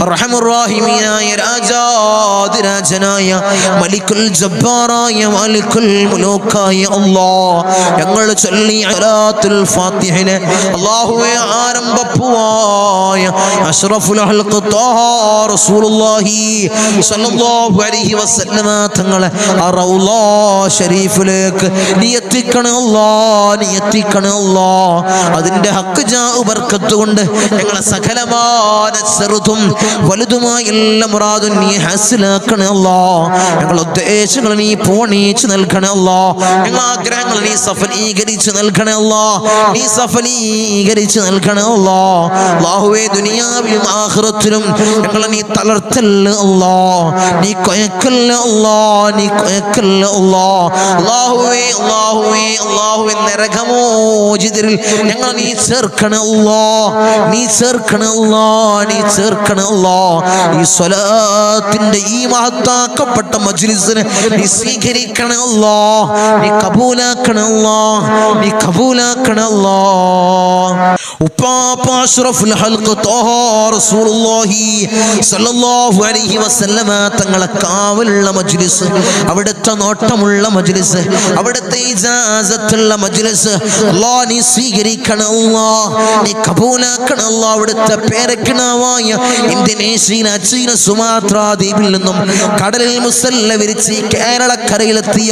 أرحم الراحمين يا രാജാതിരാജനായ മലിക്കുൽ ജബ്ബാറായ മാലിക്കുൽ മുലൂക്കായ അല്ലാഹ്, ഞങ്ങൾ ചൊല്ലി അലാത്തുൽ ഫാത്തിഹിനെ അല്ലാഹുവേ ആരംഭപ്പുവായ അഷ്റഫുൽ ഖൽഖ് ത്വാഹ റസൂലുള്ളാഹി സ്വല്ലല്ലാഹു അലൈഹി വസല്ലമ തങ്ങളെ റൗള ശരീഫിലേക്ക് നീ എത്തിക്കണേ അല്ലാഹ്, നീ എത്തിക്കണേ അല്ലാഹ്. അതിന്റെ ഹക്ക് ജാ ബർക്കത്ത് കൊണ്ട് ഞങ്ങളെ സകലമായ ചെറുതും വലുതുമായ എല്ലാ മുറാദും നീ ഹാസിലാക്കണേ അല്ലാഹ്. ഞങ്ങളുടെ ഉദ്ദേശങ്ങൾ നീ പൂർണ്ണീച്ച് നൽകണേ അല്ലാഹ്. ഞങ്ങളുടെ ആഗ്രഹങ്ങൾ നീ സഫലീകരിച്ച് നൽകണേ അല്ലാഹ്, നീ സഫലീകരിച്ച് നൽകണേ അല്ലാഹ്. അല്ലാഹുവേ, ദുനിയാവിലും ആഖിറത്തിലും ഞങ്ങളെ നീ തളർത്തല്ല അല്ലാഹ്, നീ കൊയക്കല്ല അല്ലാഹ്, നീ കൊയക്കല്ല അല്ലാഹ്. അല്ലാഹുവേ അല്ലാഹുവേ അല്ലാഹുവേ, നരകമോചിതരിൽ ഞങ്ങളെ നീ ചേർക്കണേ അല്ലാഹ്, നീ ചേർക്കണേ അല്ലാഹ്, നീ ചേർക്കണേ അല്ലാഹ്. ഈ സ്വലാത്തിന്റെ ഈ മഹത്താക്കപ്പെട്ട മജ്ലിസിനെ നീ സ്വീകരിക്കണേ അല്ലാഹ്, നീ കബൂലാക്കണേ അല്ലാഹ്, നീ കബൂലാക്കണേ അല്ലാഹ്. ഉപ്പാപ്പ അഷ്റഫുൽ ഖൽഖ് ത്വാഹ റസൂലുള്ളാഹി സ്വല്ലല്ലാഹു അലൈഹി വസല്ലമ തങ്ങളെ കാവലുള്ള മജ്ലിസ്, അവിടുത്തെ നോട്ടമുള്ള മജ്ലിസ്, അവിടുത്തെ ഇജാസത്തുള്ള മജ്ലിസ് അല്ലാഹ് നീ സ്വീകരിക്കണേ അല്ലാഹ്, നീ കബൂലാക്കണേ അല്ലാഹ്. അവിടുത്തെ പേരക്കിണാവായ ഇന്തോനേഷ്യയിലെ ചീന സുമാത്ര ദ്വീപിൽ നിന്നും കടലിൽ മുസല്ല വിരിച്ച് കേരളക്കരയിലെത്തിയ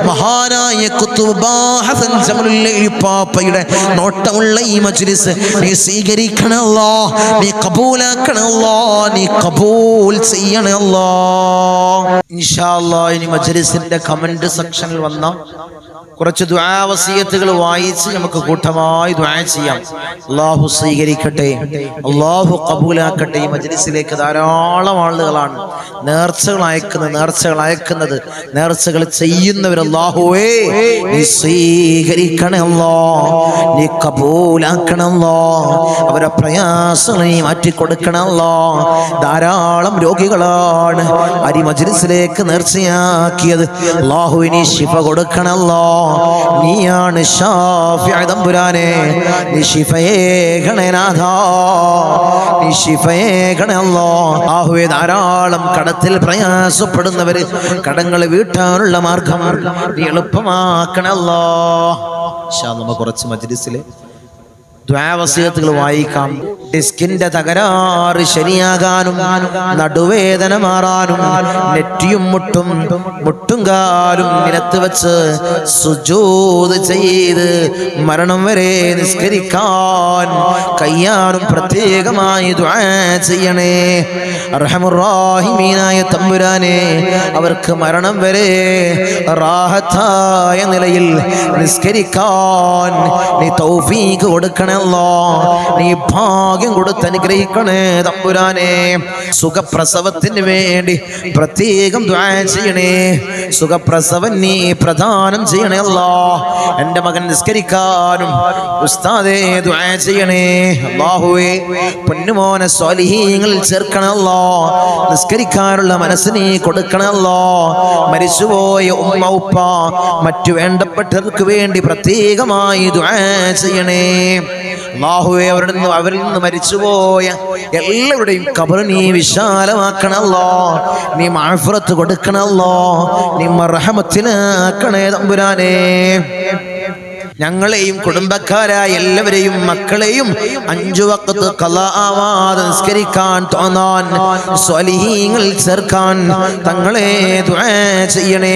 മഹാനായ ഖുത്ബ് ഹസൻ ജമലുൽ പാപ്പയുടെ നോട്ടമുള്ള ഈ മജ്ലിസ് നീ സ്വീകരിക്കണേ അല്ലാഹ്, നീ കബൂലാക്കണേ അല്ലാഹ്, നീ കബൂൽ ചെയ്യണേ അല്ലാഹ്. ഇൻഷാ അല്ലാഹ് ഇനി മജ്ലിസിന്റെ കമന്റ് സെക്ഷനിൽ വന്ന കുറച്ച് ദുആ വസിയത്തുകൾ വായിച്ച് നമുക്ക് കൂട്ടമായി ദുആ ചെയ്യാം. അല്ലാഹു സ്വീകരിക്കട്ടെ, അല്ലാഹു കബൂലാക്കട്ടെ. ഈ മജ്ലിസിലേക്ക് ധാരാളം ആളുകളാണ് നേർച്ചകൾ അയക്കുന്നത്, നേർച്ചകൾ ചെയ്യുന്നവർ. അല്ലാഹുവേ, നീ സ്വീകരിക്കണേ അല്ലാഹ്, നീ കബൂലാക്കണേ അല്ലാഹ്. അവരെ പ്രയാസങ്ങൾ നീ മാറ്റിക്കൊടുക്കണേ അല്ലാഹ്. ധാരാളം രോഗികളാണ് അരി മജ്ലിസിലേക്ക് നേർച്ചയാക്കിയത്. അല്ലാഹുവേ, നീ ശിഫ കൊടുക്കണേ അല്ലാഹ്, നീയാണ് ഷാഫിഈ തമ്പുരാനെ, നീ ശിഫയേകണേ നാഥ, നീ ശിഫയേകണേ അല്ലാഹ്. ആഹുവേ ധാരാളം കടത്തിൽ പ്രയാസപ്പെടുന്നവര് കടങ്ങൾ വീട്ടാനുള്ള മാർഗം നീ എളുപ്പമാക്കണേ അല്ലാഹ്. ഇൻഷാ അല്ലാഹ് നമുക്ക് കുറച്ച് മജ്ലിസിലെ ദുആ വസിയത്തുകൾ വായിക്കാം. ഡിസ്കിന്റെ തകരാറ് ശരിയാകാനും നടുവേദന മാറാനും നെറ്റിയും മുട്ടും കാലും നിലത്ത് വെച്ച് സുജൂദ് ചെയ്ത് മരണം വരെ നിസ്കരിക്കാൻ കയ്യാനും പ്രത്യേകമായി ദുആ ചെയ്യണേ. അർഹമുർ-റഹീമീനായ തമ്പുരാനെ, അവർക്ക് മരണം വരെ റാഹത്തായ നിലയിൽ നിസ്കരിക്കാൻ നീ തൗഫീഖ് കൊടുക്കണേ അല്ലാഹ്, നീ ഭാഗ്യം കൊടുത്ത് അനുഗ്രഹിക്കണേ തമ്പുരാനെ. സുഖപ്രസവത്തിന് വേണ്ടി പ്രത്യേകം ദുആ ചെയ്യണേ. സുഖപ്രസവം നീ പ്രദാനം ചെയ്യണേ അല്ലാഹ്. എൻ്റെ മകൻ നിസ്കരിക്കാനും ഉസ്താദേ ദുആ ചെയ്യണേ അല്ലാഹുവേ. പൊന്നുമോനെ സ്വാലിഹീങ്ങളിൽ ചേർക്കണേ അല്ലാഹ്. നിസ്കരിക്കാനുള്ള മനസ്സ് നീ കൊടുക്കണേ അല്ലാഹ്. മരിച്ചുപോയ ഉമ്മ ഉപ്പ മറ്റു വേണ്ടപ്പെട്ടവർക്ക് വേണ്ടി പ്രത്യേകമായി ദുആ ചെയ്യണേ അല്ലാഹുവേ. അവരിൽ നിന്ന് മരിച്ചുപോയ എല്ലാവരുടെയും ഖബർ നീ വിശാലമാക്കണല്ലോ, നീ മഅഫറത്ത് കൊടുക്കണല്ലോ, നീ മർഹമത്തിനാക്കണേ തമ്പുരാനെ. ഞങ്ങളെയും കുടുംബക്കാരായ എല്ലാവരെയും മക്കളെയും 5 വഖ്ത് ഖളാ ആവാതെ നിസ്കരിക്കാൻ തോന്നാൻ സ്വാലിഹീങ്ങളിൽ ചേർക്കാൻ തങ്ങളെ ദുആ ചെയ്യണേ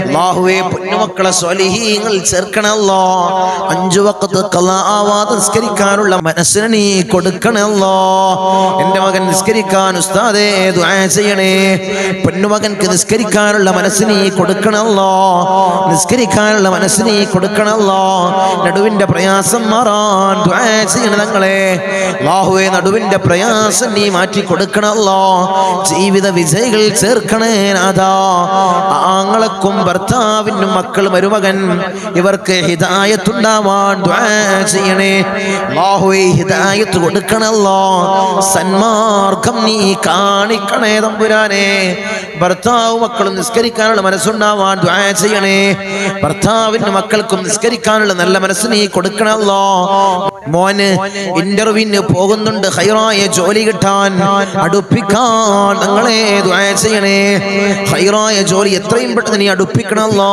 അല്ലാഹുവേ. പൊന്നുമക്കളെ സ്വാലിഹീങ്ങളിൽ ചേർക്കണല്ലോ. 5 വഖ്ത് ഖളാ ആവാതെ നിസ്കരിക്കാനുള്ള മനസ്സിനെ നീ കൊടുക്കണല്ലോ. എൻ്റെ മകൻ നിസ്കരിക്കാൻ ഉസ്താദേ ദുആ ചെയ്യണേ. പൊന്നുമകൻക്ക് നിസ്കരിക്കാനുള്ള മനസ്സ് നീ കൊടുക്കണല്ലോ, നിസ്കരിക്കാനുള്ള മനസ്സ് നീ കൊടുക്കണല്ലോ. നടുവിന്റെ പ്രയാസം മാറാൻ ദുആ ചെയ്യണം തങ്ങളെ അല്ലാഹുവേ. നടുവിന്റെ പ്രയാസം നീ മാറ്റി കൊടുക്കണല്ലോ. ജീവിത വിജയികൾ ചേർക്കണേ നാഥാ. ആങ്ങളക്കും ഭർത്താവിനും മക്കൾ മരുമകൻ ഇവർക്ക് ഹിദായത്ത് ഉണ്ടാവാൻ ദുആ ചെയ്യണേ അല്ലാഹുവേ. ഹിദായത്ത് കൊടുക്കണല്ലോ, സന്മാർഗം നീ കാണിക്കണേ തമ്പുരാനെ. ഭർത്താവ് മക്കളും നിസ്കരിക്കാനുള്ള മനസ്സുണ്ടാവാൻ ദുആ ചെയ്യണേ. ഭർത്താവിനും മക്കൾക്കും നിസ്കരിക്കാനുള്ള നല്ല മനസ്സ് നീ കൊടുക്കണല്ലോ. മോന് ഇന്റർവ്യൂവിന് പോകുന്നുണ്ട്, ഹൈറായ ജോലി കിട്ടാൻ അടുപ്പിക്കാൻ ഞങ്ങളെ ദുആ ചെയ്യണേ. ഹൈറായ ജോലി എത്രയും പെട്ടെന്ന് നീ അടുപ്പിക്കണല്ലോ.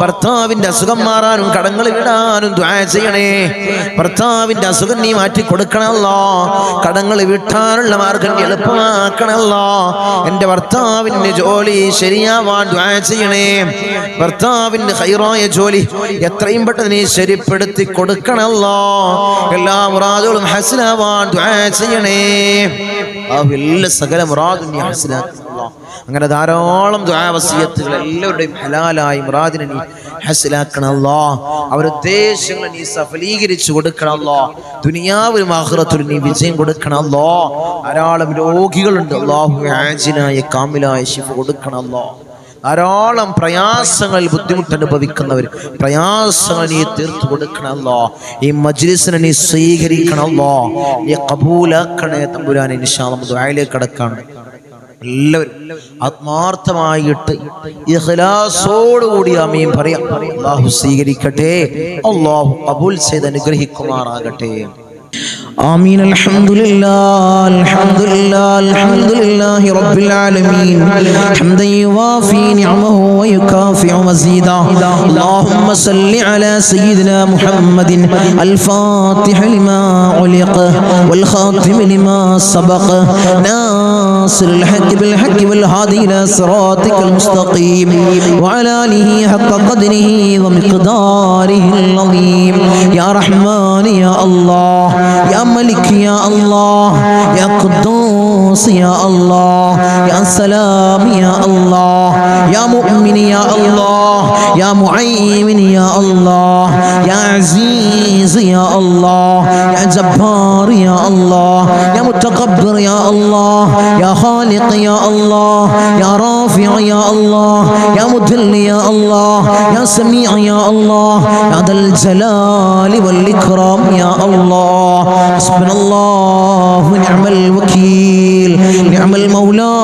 ഭർത്താവിന്റെ അസുഖം മാറാനും കടങ്ങൾ വിടാനും ദുആ ചെയ്യണേ. ഭർത്താവിന്റെ അസുഖം നീ മാറ്റി കൊടുക്കണല്ലോ. കടങ്ങൾ വിട്ടാനുള്ള മാർഗം എളുപ്പമാക്കണല്ലോ. എൻ്റെ ഭർത്താവിന്റെ ജോലി ശരിയാവാൻ ദുആ ചെയ്യണേ. ഭർത്താവിന്റെ ഹൈറായ ജോലി എത്രയും പെട്ടെന്ന് നീ ശരിപ്പെടുത്തി കൊടുക്കണല്ലോ. എല്ലാ മുറാദുകളും ഹസനാവാൻ ദുആ ചെയ്യണേ. എല്ലാ സകല മുറാദും നീ ഹസനാക്കണല്ലോ. അങ്ങനെ ധാരാളം ദുആ വസിയത്തുകൾ എല്ലാവരുടെയും ഹലാലായി മുറാദിനെ നീ ഹസനാക്കണല്ലോ. അവരുടെ ഉദ്ദേശങ്ങൾ നീ സഫലീകരിച്ചു കൊടുക്കണല്ലോ. ദുനിയാവിലും ആഖിറത്തിലും നീ വിജയം കൊടുക്കണല്ലോ. ധാരാളം രോഗികളുണ്ട്, അല്ലാഹു ആജിലായ കാമിലായ ശിഫ കൊടുക്കണല്ലോ. ധാരാളം പ്രയാസങ്ങളിൽ ബുദ്ധിമുട്ട് അനുഭവിക്കുന്നവർ പ്രയാസങ്ങൾ നീ തീർത്തു കൊടുക്കണല്ലോ. ഈ മജ്ലിസിനെ നീ സ്വീകരിക്കണല്ലോ, നീ ഖബൂലാക്കണേ തമ്പുരാനെ. ഇൻഷാ അല്ലാഹ് ദുആയിലേക്ക് കടക്കാണ്. എല്ലാവരും ആത്മാർത്ഥമായിട്ട് ഇഖ്ലാസോടുകൂടി ആമീൻ പറയാം. അല്ലാഹു സ്വീകരിക്കട്ടെ, അല്ലാഹു ഖബൂൽ ചെയ്ത് അനുഗ്രഹിക്കുമാറാകട്ടെ. آمين. الحمد لله الحمد لله الحمد لله رب العالمين حمدا يوافي نعمه ويكافئ مزيدا. اللهم صل على سيدنا محمد الفاتح لما علق والخاتم لما سبق ناصر الحق بالحق والهادي إلى صراطك المستقيم وعلى آله حق قدره ومقداره العظيم. يا رحمن يا الله، يا ملك يا الله، يا قدوس يا الله، يا سلام يا الله، يا مؤمن يا الله، يا معين يا الله، يا عزيز يا الله، يا جبار يا الله، يا متكبر يا الله، يا خالق يا الله، يا رافع يا الله، يا مذل يا الله، يا سميع يا الله، يا ذا الجلال والإكرام يا الله. حسبنا الله ونعم الوكيل، نعم المولى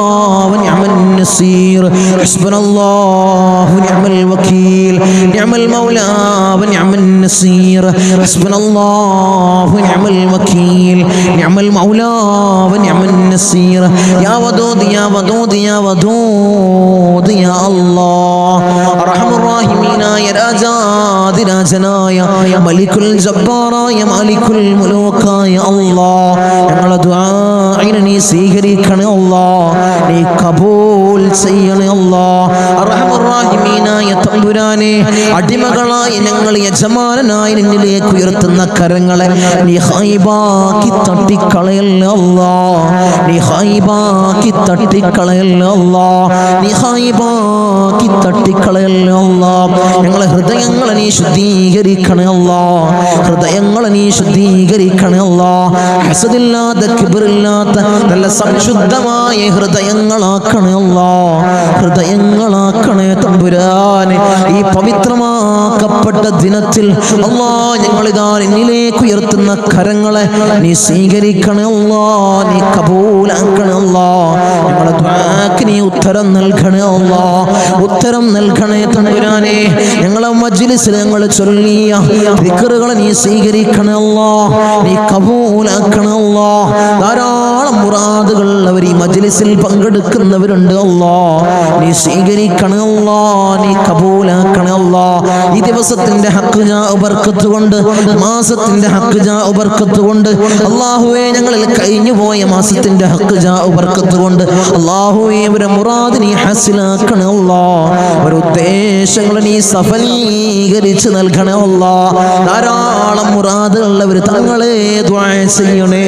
ونعم النصير. النصير حسبنا الله ونعم الوكيل نعم المولى ونعم النصير حسبنا الله ونعم الوكيل نعم المولى ونعم النصير يا ودود يا ودود يا ودود يا الله أرحم الراحمين يا രാജാതിരാജനായ മലിക്കുൽ ജബ്ബാറായ മാലിക്കുൽ മുലൂക്കായ അല്ലാഹ് ഞങ്ങളുടെ ദുആഇനെ നീ സ്വീകരിക്കണേ അല്ലാഹ് നീ കബൂൽ ചെയ്യണേ അല്ലാഹ് അർഹമർ റഹീമീനായ തമ്പുരാനെ അടിമകളായ ഞങ്ങൾ യജമാനനായി നിന്നിലേക്ക് ഉയർത്തുന്ന കരങ്ങളെ നീ ഹൈബാക്കി തട്ടിക്കളയല്ലേ അല്ലാഹ് നീ ഹൈബാക്കി തട്ടിക്കളയല്ലേ അല്ലാഹ് നീ ഹൈബാക്കി തട്ടിക്കളയല്ലേ അല്ലാഹ് ഞങ്ങളെ ഹൃദയങ്ങളെ നീ ശുദ്ധീകരിക്കണേ അല്ലാഹ് ഹൃദയങ്ങളെ നീ ശുദ്ധീകരിക്കണേ അല്ലാഹ് ഹസദില്ലാത്ത കിബ്റില്ലാത്ത നല്ല സംശുദ്ധമായ ഹൃദയങ്ങളാക്കണേ അല്ലാഹ് ഹൃദയങ്ങളാക്കണേ തമ്പുരാനെ ഈ പവിത്രമാക്കപ്പെട്ട ദിനത്തിൽ അല്ലാഹ് ഞങ്ങളിതാ നിന്നിലേക്ക് ഉയർത്തുന്ന കരങ്ങളെ നീ സ്വീകരിക്കണേ അല്ലാഹ് നീ കബൂലാക്കണേ അല്ലാഹ് ഞങ്ങളുടെ ദുആക്ക് നീ ഉത്തരം നൽകണേ അല്ലാഹ് ഉത്തരം നൽകണേ തമ്പുരാനെ ഞങ്ങളെ മജ്ലിസിൽ ഞങ്ങൾ ചൊല്ലിയ ദിക്റുകളെ നീ സ്വീകരിക്കണേ അല്ലാഹ് നീ കബൂലാക്കണേ അല്ലാഹ് ധാരാളം മുറാദുകൾ അവർ ഈ മജ്ലിസിൽ പങ്കെടുക്കുന്നവരുണ്ട് അല്ലാഹ് നീ സ്വീകരിക്കണേ അല്ലാഹ് നീ കബൂലാക്കണേ അല്ലാഹ് ഈ ദിവസത്തിന്റെ ഹഖ് ജാ ബർക്കത്ത് കൊണ്ട് മാസത്തിന്റെ ഹഖ് ജാ ബർക്കത്ത് കൊണ്ട് അല്ലാഹുവേ ഞങ്ങളിൽ കഴിഞ്ഞു പോയ മാസത്തിന്റെ ഹഖ് ജാ ബർക്കത്ത് കൊണ്ട് അല്ലാഹുവേ അവരുടെ മുറാദ് നീ ഹാസിലാക്കണേ അല്ലാഹ് അവരുടെ ഉദ്ദേശങ്ങൾ നീ സഫലീകരിച്ച് നൽകണേ അല്ലാഹ് ധാരാളം മുറാദുകൾ അവർ തങ്ങളെ ദുആ ചെയ്യണേ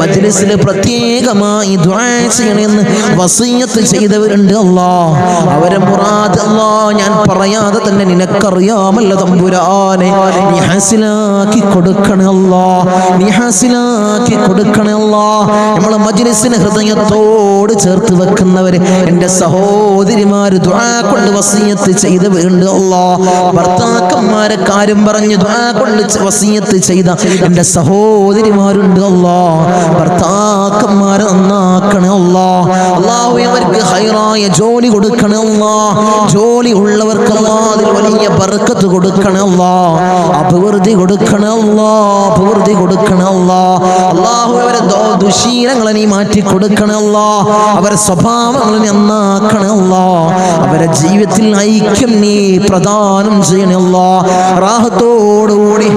മജ്ലിസിൽ പ്രത്യേകമായി ദുആ ചെയ്യണേ എന്ന് വസിയത്ത് ചെയ്തവരുണ്ട് അല്ലാഹ് അവരെ മുറാദ് അല്ലാഹ് ഞാൻ പറയാതെ തന്നെ നിനക്കറിയാമല്ലോ തമ്പുരാനെ നീ ഹാസിലാക്കി കൊടുക്കണേ അല്ലാഹ് നീ ഹാസിലാക്കി കൊടുക്കണേ അല്ലാഹ് നമ്മളെ മജ്ലിസിനെ ഹൃദയത്തോട് ചേർത്ത് വെക്കുന്നവര് എൻ്റെ സഹോദരിമാര് ദുആ കൊണ്ട് വസിയത്ത് ചെയ്തവരുണ്ട് അല്ലാഹ് ഭർത്താക്കന്മാരെ കാര്യം പറഞ്ഞ് ദുആ കൊണ്ട് വസിയത്ത് ചെയ്ത എൻ്റെ സഹോദരിമാരുണ്ട് അല്ലാഹ് ഭർത്താക്കന്മാരെ നന്നാക്കണേ അല്ലാഹ് അല്ലാഹു അവർക്ക് ഹൈറായ ജോലി കൊടുക്കണേ അല്ലാഹ് ജോലി ഉള്ളവർക്ക് അല്ലാഹ് അതിൽ വലിയ ബർക്കത്ത് കൊടുക്കണേ അല്ലാഹ് അഭിവൃദ്ധി കൊടുക്കണേ അല്ലാഹ് അഭിവൃദ്ധി കൊടുക്കണേ അല്ലാഹ് അല്ലാഹു അവരെ ദുശീലങ്ങളെ നീ മാറ്റി കൊടുക്കണേ അല്ലാഹ് അവരെ സ്വഭാവങ്ങളെ നീ നന്നാക്കണേ അല്ലാഹ് അവരെ ജീവിതത്തിൽ ഐക്യം നീ പ്രദാനം ചെയ്യണേ അല്ലാഹ് റാഹത്തോടുകൂടി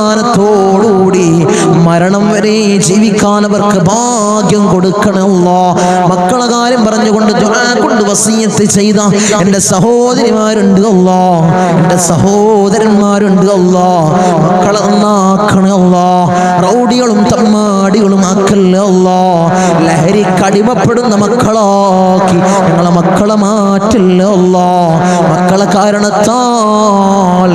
മനസ്സമാധാനത്തോടുകൂടി മരണം വരെ ജീവിക്കാൻ അവർക്ക് ഭാഗ്യം കൊടുക്കണേ അല്ലാഹ് മക്കളെ കാര്യം പറഞ്ഞുകൊണ്ട് ദുആ കൊണ്ട് വസിയത്ത് ചെയ്ത എൻ്റെ സഹോദരിമാരുണ്ട് അല്ലാഹ് എൻ്റെ സഹോദരന്മാരുണ്ട് അല്ലാഹ് മക്കളെ നന്നാക്കണേ അല്ലാഹ് റൗഡികളും തമ്മാടികളും ആക്കല്ലേ അല്ലാഹ് ലഹരിക്ക് അടിമപ്പെടുന്ന മക്കളാക്കി ഞങ്ങളെ മക്കളെ മാറ്റല്ലേ അല്ലാഹ് മക്കളെ കാരണത്താൽ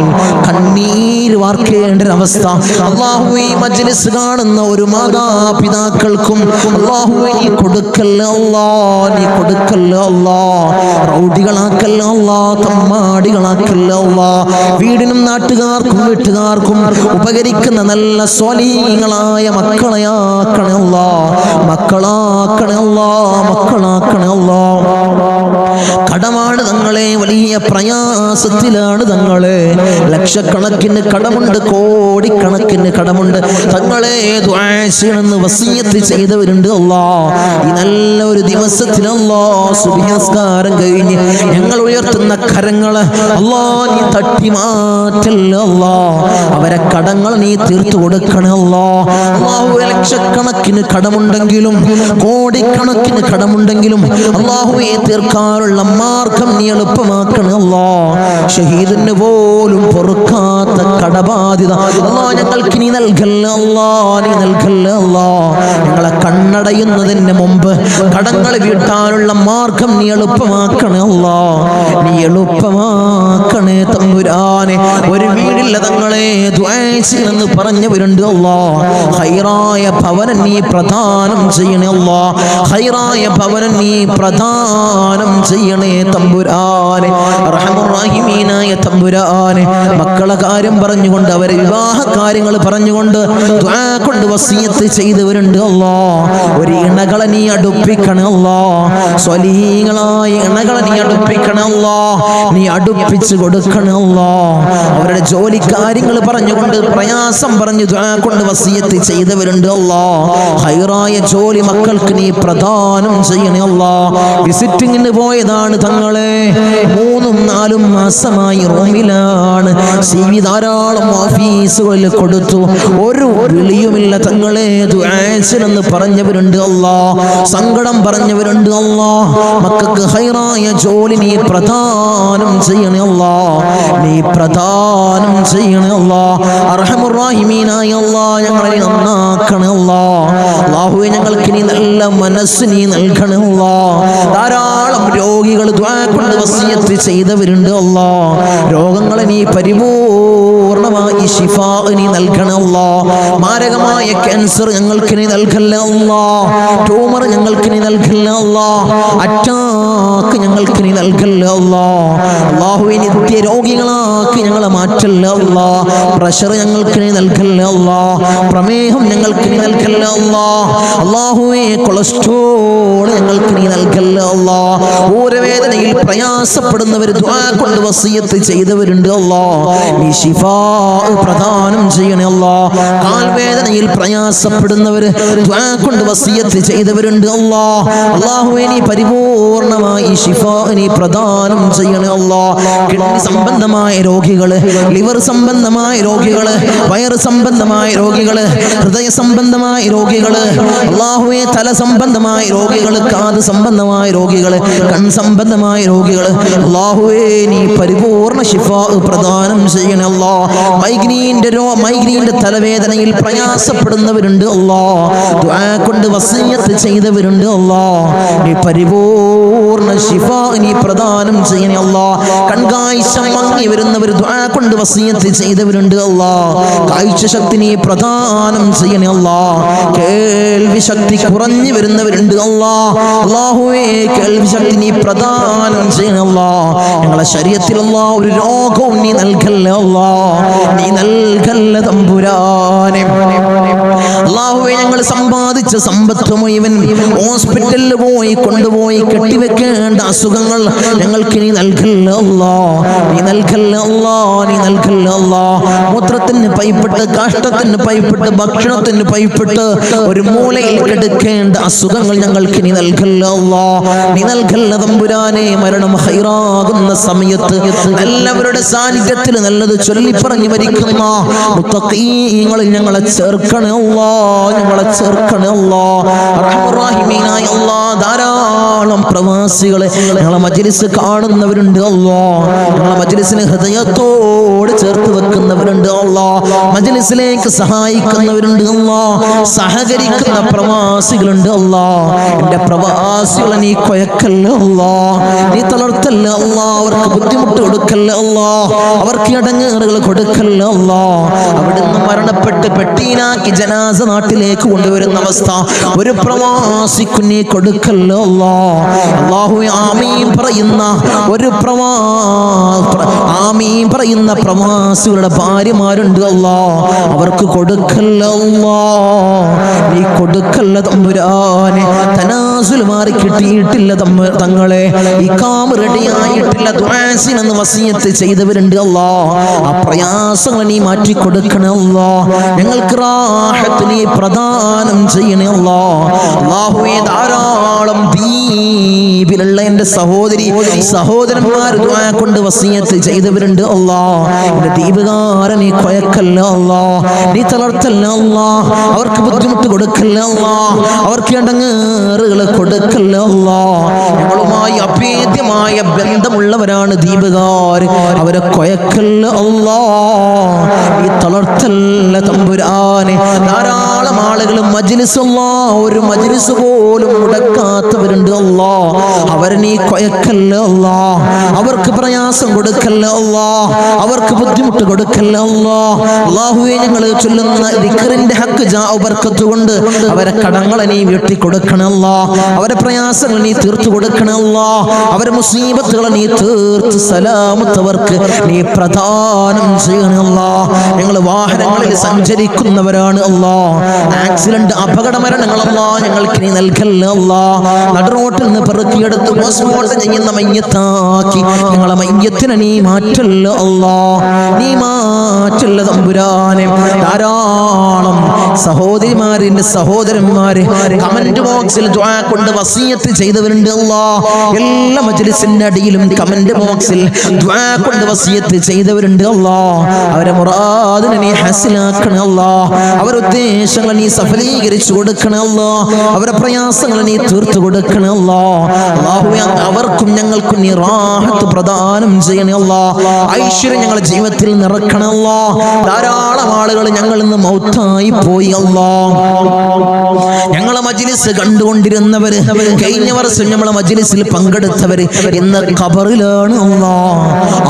കണ്ണീര് വാർക്കേണ്ട ഒരവസ്ഥ അല്ലാഹുവേ ഈ മജ്ലിസ് കാണുന്ന ഒരു മാതാപിതാക്കൾക്കും അല്ലാഹുവേ നീ കൊടുക്കല്ലേ അല്ലാഹ് നീ കൊടുക്കല്ലേ അല്ലാഹ് റൗഡികളാക്കല്ലേ അല്ലാഹ് തമ്മാടികളാക്കല്ലേ അല്ലാഹ് വീടിനും നാട്ടുകാർക്കും വീട്ടുകാർക്കും ഉപകരിക്കുന്ന നല്ല സ്വാലിഹീങ്ങളായ മക്കളെയാക്കണേ അല്ലാഹ് മക്കളാക്കണേ അല്ലാഹ് മക്കളാക്കണേ അല്ലാഹ് കടമാണ് തങ്ങളെ വലിയ പ്രയാസത്തിലാണ് തങ്ങളെ ലക്ഷക്കണക്കിന് കടമുണ്ട് കോടിക്കണക്കിന് കടമുണ്ട് തങ്ങളെ ദുആ ചെയ്യണമെന്ന് വസിയത്ത് ചെയ്തവരുണ്ട് അല്ലാഹ് ഈ നല്ല ഒരു ദിവസത്തിൽ അല്ലാഹ് സുബ്ഹി നിസ്കാരം കഴിഞ്ഞ് ഞങ്ങൾ ഉയർത്തുന്ന കരങ്ങളെ അല്ലാഹ് നീ തട്ടി മാറ്റല്ലേ അല്ലാഹ് അവരെ കടങ്ങൾ നീ തീർത്തു കൊടുക്കണേ അല്ലാഹ് അല്ലാഹു ലക്ഷക്കണക്കിന് കടമുണ്ടെങ്കിലും കോടിക്കണക്കിന് കടമുണ്ടെങ്കിലും അല്ലാഹുവേ തീർക്കാനുള്ള മാർഗം നീ എളുപ്പമാക്കണേ അല്ലാഹ് ഷഹീദിന് പോലും പൊറുക്കാത്ത കടബാധ്യത അല്ലാഹ് ഞങ്ങൾക്ക് നീ നൽകല്ലേ അല്ലാഹ് നീ നൽകല്ലേ അല്ലാഹ് ഞങ്ങളെ കണ്ണടയുന്നതിന് മുമ്പ് കടങ്ങൾ വീട്ടാനുള്ള മാർഗം നീ എളുപ്പമാക്കണേ അല്ലാഹ് നീ എളുപ്പമാക്കണേ തമ്പുരാനെ ഒരു വീടില്ല തങ്ങളെ ദുആ എന്ന് പറഞ്ഞവരുണ്ട് അല്ലാ. ഖൈറായ ഭവനം നീ പ്രദാനം ചെയ്യണേ അല്ലാ. ഖൈറായ ഭവനം നീ പ്രദാനം ചെയ്യണേ തമ്പുരാനെ. അർഹമുർ റഹീമീനായ തമ്പുരാനെ, മക്കളെ കാര്യം പറഞ്ഞുകൊണ്ട് അവരെ വിവാഹ കാര്യങ്ങൾ പറഞ്ഞുകൊണ്ട് ദുആ കൊണ്ട് വസിയത്ത് ചെയ്തവരുണ്ട് അല്ലാ. ഒരു ഇണകളെ നീ അടുപ്പിക്കണേ അല്ലാ. സ്വലീഹങ്ങളായ ഇണകളെ നീ അടുപ്പിക്കണേ അല്ലാ. നീ അടുപ്പിച്ച് കൊടുക്കണേ അല്ലാ. അവരുടെ ജോലി കാര്യങ്ങൾ പറഞ്ഞുകൊണ്ട് പ്രയാസം പറഞ്ഞു ദുആ കൊണ്ട് വസിയത്ത് ചെയ്തവരുണ്ട് അല്ലാ. ഖൈറായ ജോലി മക്കൾക്ക് നീ പ്രദാനം ചെയ്യണേ അല്ലാ. വിസിറ്റിങ്ങിന് പോയതാണ് തങ്ങളെ, 3-4 മാസമായി റൂമിലാണ്. CV ധാരാളം ഓഫീസുകളിൽ കൊടുത്തു, ഒരു വിളിയുമില്ല തങ്ങളെ. ദുആ പറഞ്ഞവരുണ്ട് അല്ലാ. സങ്കടം പറഞ്ഞവരുണ്ട് അല്ലാ. മക്കൾക്ക് ഖൈറായ ജോലി നീ പ്രദാനം ചെയ്യണേ അല്ലാ. നീ പ്രദാനം ചെയ്യണേ അല്ലാ. അർഹമുർ റഹീമീനായ അല്ലാ, ഞങ്ങളെ നന്നാക്കണേ അല്ലാ. അല്ലാഹുവേ, ഞങ്ങൾക്ക് നീ നല്ല മനസ്സ് നീ നൽകണേ അല്ലാ. ധാരാളം രോഗികൾ ദുആ കൊണ്ട് വസിയത്ത് ചെയ്തവരുണ്ട് അല്ലാ. രോഗങ്ങളെ നീ പരിപൂർണമായി ശിഫാ നീ നൽകണേ അല്ലാ. മാരകമായ ക്യാൻസർ ഞങ്ങൾക്ക് നീ നൽകല്ലേ അല്ലാ. ട്യൂമർ ഞങ്ങൾക്ക് നീ നൽകല്ലേ അല്ലാ. അറ്റാക്ക് ഞങ്ങൾക്ക് നീ നൽകല്ലേ അല്ലാ. അല്ലാഹുവേ, നിത്യ രോഗികളാക്കി ഞങ്ങളെ മാറ്റല്ലേ അല്ലാ. പ്രഷർ ഞങ്ങൾക്ക് നീ നൽകല്ലേ അല്ലാ. പ്രമേഹം ഞങ്ങൾക്ക് നീ നൽകല്ലേ അല്ലാ. അല്ലാഹുവേ, കൊളസ്ട്രോൾ ഞങ്ങൾക്ക് നീ നൽകല്ലേ അല്ലാ. ഊരവേദനയിൽ പ്രയാസപ്പെടുന്നവർ ദുആ കൊണ്ട് വസിയത്ത് ചെയ്തവരുണ്ട് അല്ലാ. നീ ശിഫാ പ്രദാനം ചെയ്യണേ അല്ലാ. കാൽവേദനയിൽ പ്രയാസപ്പെടുന്നവർ ദുആ കൊണ്ട് വസിയത്ത് ചെയ്തവരുണ്ട് അല്ലാ. അല്ലാഹുവേ, നീ പരിപൂർണമായി ശിഫാ നീ പ്രദാനം ചെയ്യണേ അല്ലാ. കിഡ്നി സംബന്ധമായ രോഗികള്, ലിവർ സംബന്ധമായ രോഗികള്, വയറ് സംബന്ധമായ രോഗികള്, ഹൃദയ സംബന്ധമായ രോഗികള്, അല്ലാഹുവേ, തല സംബന്ധമായ രോഗികള്, കാത് സംബന്ധമായ രോഗികള്, കൺ സംബന്ധമായ രോഗികള്, അല്ലാഹുവേ, നീ പരിപൂർണ ശിഫാ പ്രദാനം ചെയ്യണേ അല്ലാ. മൈഗ്രീന്റെ തലവേദനയിൽ പ്രയാസപ്പെടുന്നവരുണ്ട് അല്ലാ. ദുആ കൊണ്ട് വസിയത്ത് ചെയ്തവരുണ്ട് അല്ലാ. നീ പരിപൂർണ ശിഫാ നീ പ്രദാനം ചെയ്യണേ അല്ലാ. കൺകാഴ്ച മങ്ങി വരുന്നവർ ദുആ കൊണ്ട് വസിയത്ത് ചെയ്തവരുണ്ട് അല്ലാ. കാഴ്ച ശക്തി നീ പ്രദാനം ചെയ്യണേ അല്ലാ. കേൾവി ശക്തി കുറഞ്ഞു വരുന്നവരുണ്ട് അല്ലാ. അല്ലാഹുവേ, കേൾവി ശക്തി നീ പ്രദാനം ചെയ്യണേ അല്ലാ. ഞങ്ങളെ ശരീരത്തിൽ അല്ലാ ഒരു രോഗവും നീ നൽകല്ലേ അല്ലാ. നീ നൽകല്ലേ തമ്പുരാനെ. അല്ലാഹുവേ, ഞങ്ങൾ സമ്പാദിച്ച സമ്പത്ത് മുഴുവൻ ഹോസ്പിറ്റലിൽ പോയി കൊണ്ടുപോയി കെട്ടിവെക്കേണ്ട അസുഖങ്ങൾ ഞങ്ങൾക്ക് നീ നൽകല്ലേ അല്ലാ. നീ നൽകല്ലേ അല്ലാ. നീ നൽകല്ലേ അല്ലാ. മൂത്രത്തിന് പൈപ്പിട്ട്, കാഷ്ടത്തിന് പൈപ്പിട്ട്, ഭക്ഷണത്തിന് പൈപ്പിട്ട് ഒരു മൂലയിൽ കിടക്കേണ്ട അസുഖങ്ങൾ ഞങ്ങൾക്ക് നീ നൽകല്ലേ അല്ലാ. നീ നൽകല്ലേ തമ്പുരാനെ. മരണം ഖൈറാകുന്ന സമയത്ത് എല്ലാവരുടെ സാന്നിധ്യത്തിൽ നല്ലത് ചൊല്ലി പറഞ്ഞു മരിക്കുന്ന മുത്തഖീങ്ങളിൽ ഞങ്ങളെ ചേർക്കണേ അല്ലാ. ഞങ്ങളെ ചേർക്കണേ അല്ലാ. അർഹമുർ റഹീമീനായ അല്ലാ, ധാരാളം പ്രവാസികളെ ഞങ്ങളെ മജ്ലിസ് കാണുന്നവരുണ്ട് അല്ലാ. ഞങ്ങളെ മജ്ലിസിനെ ഹൃദയത്തോട് ചേർത്ത് വെക്കുന്നവരുണ്ട് അല്ലാ. മജ്ലിസിലേക്ക് സഹായിക്കുന്നവരുണ്ട് അല്ലാ. സഹകരിക്കുന്ന പ്രവാസികളുണ്ട് അല്ലാ. എന്റെ പ്രവാസികളെ നീ കൊയക്കല്ല അല്ലാ. നീ തളർത്തല്ല അല്ലാ. അവർക്ക് ബുദ്ധിമുട്ട് കൊടുക്കല്ല അല്ലാ. അവർക്ക് ഇടങ്ങേറുകൾ കൊടുക്കല്ല അല്ലാ. അവിടുന്ന് മരണപ്പെട്ട് പെട്ടീനാക്കി ജനാസ നാട്ടിലേക്ക് കൊണ്ടുവരുന്ന അവസ്ഥ ഒരു പ്രവാസിക്ക് നീ കൊടുക്കല്ല അല്ലാ. അല്ലാഹുവേ, ആമീൻ പറയുന്ന ഒരു ആമീൻ പറയുന്ന പ്രവാസികളുടെ ഭാര്യമാരുണ്ട് അല്ലാ. അവർക്ക് കൊടുക്കല്ല അല്ലാ. നീ കൊടുക്കല്ല തമ്പുരാനെ. തനാസുൽ മാറി കിട്ടിയിട്ടില്ല തങ്ങളെ. ഇഖാമ റെഡിയായിട്ടില്ല. ദുആസിനെന്ന് വസിയത്ത് ചെയ്തവരുണ്ട് അല്ലാ. ആ പ്രയാസങ്ങൾ നീ മാറ്റി കൊടുക്കണേ അല്ലാ. ഞങ്ങൾക്ക് റാഹത്ത് നീ പ്രദാനം ചെയ്യണേ അല്ലാ. അല്ലാഹുവേ, ധാരാളം ദ്വീപിലുള്ള എൻ്റെ സഹോദരന്മാർ ദുആ കൊണ്ട് വസിയത്ത് ചെയ്തവരുണ്ട് അല്ലാ. എൻ്റെ ദ്വീപുകാരൻ നീ കൊയക്കല്ല അല്ലാ. നീ തളർത്തല്ല അല്ലാ. അവർക്ക് ബുദ്ധിമുട്ട് കൊടുക്കല്ല അല്ലാ. അവർക്ക് ഇടങ്ങേറുകൾ കൊടുക്കല്ല അല്ലാ. ഞങ്ങളുമായി അഭേദ്യമായ ബന്ധമുള്ളവരാണ് ദ്വീപുകാർ. അവരെ കൊയക്കല്ല അല്ലാ. നീ തളർത്തല്ല തമ്പുരാനെ. ധാരാളം ധാരാളം ആളുകൾ മജ്ലിസ് ഒരു മജ്ലിസ് പോലും മുടക്കാത്തവരുണ്ട് അല്ലാ. അവരെ നീ കൊയക്കല്ല അല്ലാ, അവർക്ക് പ്രയാസം കൊടുക്കല്ല അല്ലാ, അവർക്ക് ബുദ്ധിമുട്ട് കൊടുക്കല്ല അല്ലാ. അല്ലാഹുവേ, ഞങ്ങൾ ചൊല്ലുന്ന ദിക്റിന്റെ ഹക്ക് ബർക്കത്ത് കൊണ്ട് അവരെ കടങ്ങളെ നീ വീട്ടി കൊടുക്കണമല്ലാ, അവരെ പ്രയാസങ്ങൾ നീ തീർത്തു കൊടുക്കണമല്ലാ, അവരെ മുസീബത്തുകളെ നീ തീർത്ത് സലാമത്തവർക്ക് നീ പ്രദാനം ചെയ്യണമല്ലാ. ഞങ്ങൾ വാഹനങ്ങളിൽ സഞ്ചരിക്കുന്നവരാണ് അല്ലാ, ആക്സിഡന്റ് അപകട മരണങ്ങളല്ലാ ഞങ്ങൾക്ക് നീ നൽകല്ല അല്ലാ. നടുറോട്ടിൽ നിന്ന് പെറുക്കിയെടുത്ത് പോസ്റ്റ്മോർട്ടം ചെയ്യുന്ന മയ്യത്താക്കി ഞങ്ങളെ മയ്യത്തിനെ നീ മാറ്റല്ല അല്ലാ, നീ മാറ്റല്ല തമ്പുരാനെ. ധാരാളം സഹോദരിമാരിന്റെ സഹോദരന്മാര് കമന്റ് ബോക്സിൽ ദുആ കൊണ്ട് വസിയത്ത് ചെയ്തവരുണ്ട് അല്ലാ. എല്ലാ മജ്ലിസിന്റെ അടിയിലും കമന്റ് ബോക്സിൽ ദുആ കൊണ്ട് വസിയത്ത് ചെയ്തവരുണ്ട് അല്ലാ. അവരെ മുറാദിനെ നീ ഹസിലാക്കണേ അല്ലാ, അവരുടെ ഉദ്ദേശങ്ങൾ നീ സഫലീകരിച്ചു കൊടുക്കണേ അല്ലാ, അവരുടെ പ്രയാസങ്ങൾ നീ തീർത്തു കൊടുക്കണേ അല്ലാ. അല്ലാഹുവേ, അവർക്കും ഞങ്ങൾക്കും നീ റാഹത്ത് പ്രദാനം ചെയ്യണേ അല്ലാ, ഐശ്വര്യം ഞങ്ങളുടെ ജീവിതത്തിൽ നിറക്കണേ അല്ലാ. ധാരാളം ആളുകൾ ഞങ്ങൾ ഇന്ന് മൗത്തായി പോയി അല്ലാ. ഞങ്ങളെ മജ്ലിസ് കണ്ടുകൊണ്ടിരുന്നവര്, കഴിഞ്ഞ വർഷം നമ്മളെ മജ്ലിസിൽ പങ്കെടുത്തവര് ഇന്ന് ഖബറിലാണ് അല്ലാ,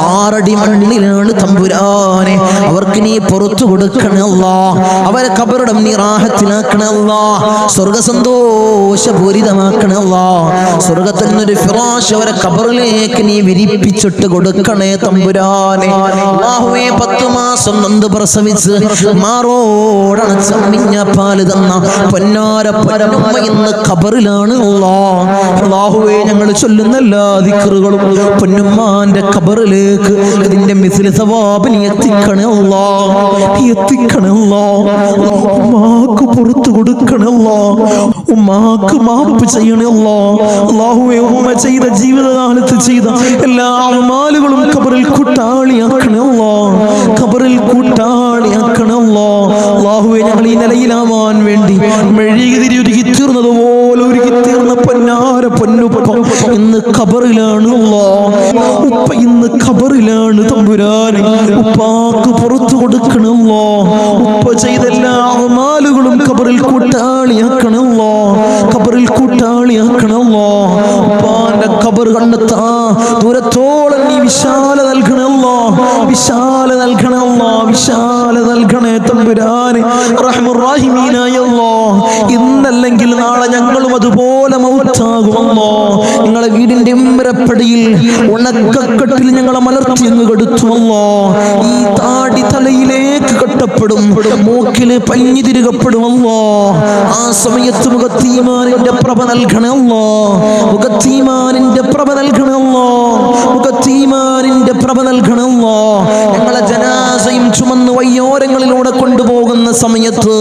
6 അടി മണ്ണിലാണ് തമ്പുരാനെ. അവർക്ക് നീ പുറത്തു കൊടുക്കണേ അല്ലാ, അവരെ ഖബറിടം നീ റാഹത്തിലാക്കണേ അല്ലാ, സ്വർഗ സന്തോഷപൂരിതമാക്കണേ അല്ലാ. സ്വർഗത്തിൽ നിന്നൊരു ഫിറാശ് അവരെ ഖബറിലേക്ക് നീ വിരിപ്പിച്ചിട്ട് കൊടുക്കണേ തമ്പുരാനെ. അല്ലാഹുവേ, 10 മാസം നൊന്ത് പ്രസവിച്ച് മാറോടണച്ച മിഞ്ഞ പാല് തന്ന പൊന്നാര പൊന്നുമ്മ ഇന്ന് ഖബറിലാണ് അല്ലാ. അല്ലാഹുവേ, ഞങ്ങൾ ചൊല്ലുന്ന എല്ലാ ദിക്റുകളും പൊന്നുമ്മാന്റെ ഖബറിലേക്ക് ഇതിന്റെ മിസ്ല സവാബ് നീ എത്തിക്കണേ അല്ലാ, എത്തിക്കണേ അല്ലാ. ഉമ്മാക്ക് പുറത്തു കൊടുക്കണേ അല്ലാ, ഉമ്മാക്ക് മാപ്പ് ചെയ്യണേ അല്ലാ. അല്ലാഹുവേ, ഉമ്മ ചെയ്ത ജീവിതകാലത്ത് ചെയ്ത എല്ലാ അമാലുകളും ഖബറിൽ കൂട്ടാളിയാക്കണേ അല്ലാ, ഖബറിൽ കൂട്ടാളിയാക്കണേ അല്ലാ. അല്ലാഹുവേ, ഞങ്ങൾ ഈ നിലയിലാവാൻ വേണ്ടി മെഴുകുതിരി ഒരുക്കി തീർന്നതുപോലെ ഒരുക്കി തീർന്ന പൊന്നാര പൊന്നുപ്പ ഇന്ന് ഖബറിലാണ് അല്ലാ. ഉപ്പ ഇന്ന് ഖബറിലാണ് തമ്പുരാനെ. ഉപ്പാക്ക് പുറത്തു കൊടുക്കണം അല്ലാ, ഉപ്പ ചെയ്ത എല്ലാ അമാലുകളും ഖബറിൽ കൂട്ടാളിയാക്കണം അല്ലാ, ഖബറിൽ കൂട്ടാളിയാക്കണം അല്ലാ. ഉപ്പാന്റെ ഖബർ കണ്ടെത്താ ദൂരത്തോളം നീ വിശാല നൽകണമല്ലാ, വിശാല നൽകണമല്ലാ, വിശാല നൽകണേ തമ്പുരാനെ. റഹ്മുർ റഹീമീനായ അല്ലാ, ഇന്നല്ലെങ്കിൽ നാളെ ഞങ്ങളും അതുപോലെ മൗത്താകുമല്ലോ. നിങ്ങളെ വീടിന്റെ ഉമ്മരപ്പടിയിൽ ഉണക്കക്കെട്ടിൽ ഞങ്ങളെ മലർത്തി അങ്ങ് കെടുത്തുമല്ലോ. ഈ താടി തലയിലേക്ക് കെട്ടപ്പെടും, മൂക്കില് പഞ്ഞി തിരുകപ്പെടുമല്ലോ. ആ സമയത്ത് മുഖത്തീമാനിന്റെ പ്രഭ നൽകണമല്ലോ, മുഖത്തീമാനിന്റെ പ്രഭ നൽകണമല്ലോ, മുഖത്തീമാനിന്റെ പ്രഭ നൽകണമല്ലോ. ഞങ്ങളെ ജനാസയും ചുമന്ന് വയ്യോരങ്ങളിലൂടെ കൊണ്ടുപോകുന്ന സമയത്ത്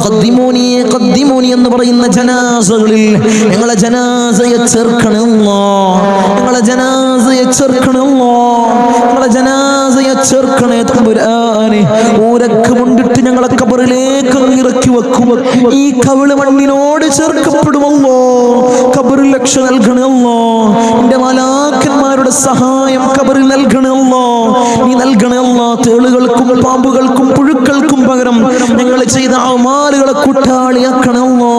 ഖദ്ദിമൂനി ഖദ്ദിമൂനി എന്ന് പറയുന്ന ജനാസകളിൽ ഞങ്ങളെ ജനാസയെ ചേർക്കണമല്ലോ, ഞങ്ങളെ ജനാസയെ ചേർക്കണമല്ലോ, ഞങ്ങളെ ജനാസയെ ചേർക്കണേ തമ്പുരാനെ. ഊരക്ക് കൊണ്ടിട്ട് ഞങ്ങളെ ഖബറിലേക്ക് ഇറക്കി വെക്കും, ഈ കവിള് മണ്ണിനോട് ചേർക്കപ്പെടുമല്ലോ. ഖബറിൽ രക്ഷ നൽകണമല്ലോ, എന്റെ മലാക്കന്മാരുടെ സഹായം ഖബറിൽ നൽകണമല്ലോ, നീ നൽകണമല്ലോ. തേളുകൾക്കും പാമ്പുകൾക്കും പുഴുക്കൾക്കും പകരം ഞങ്ങൾ ചെയ്ത അമാലുകളെ കൂട്ടാളിയാക്കണമല്ലോ,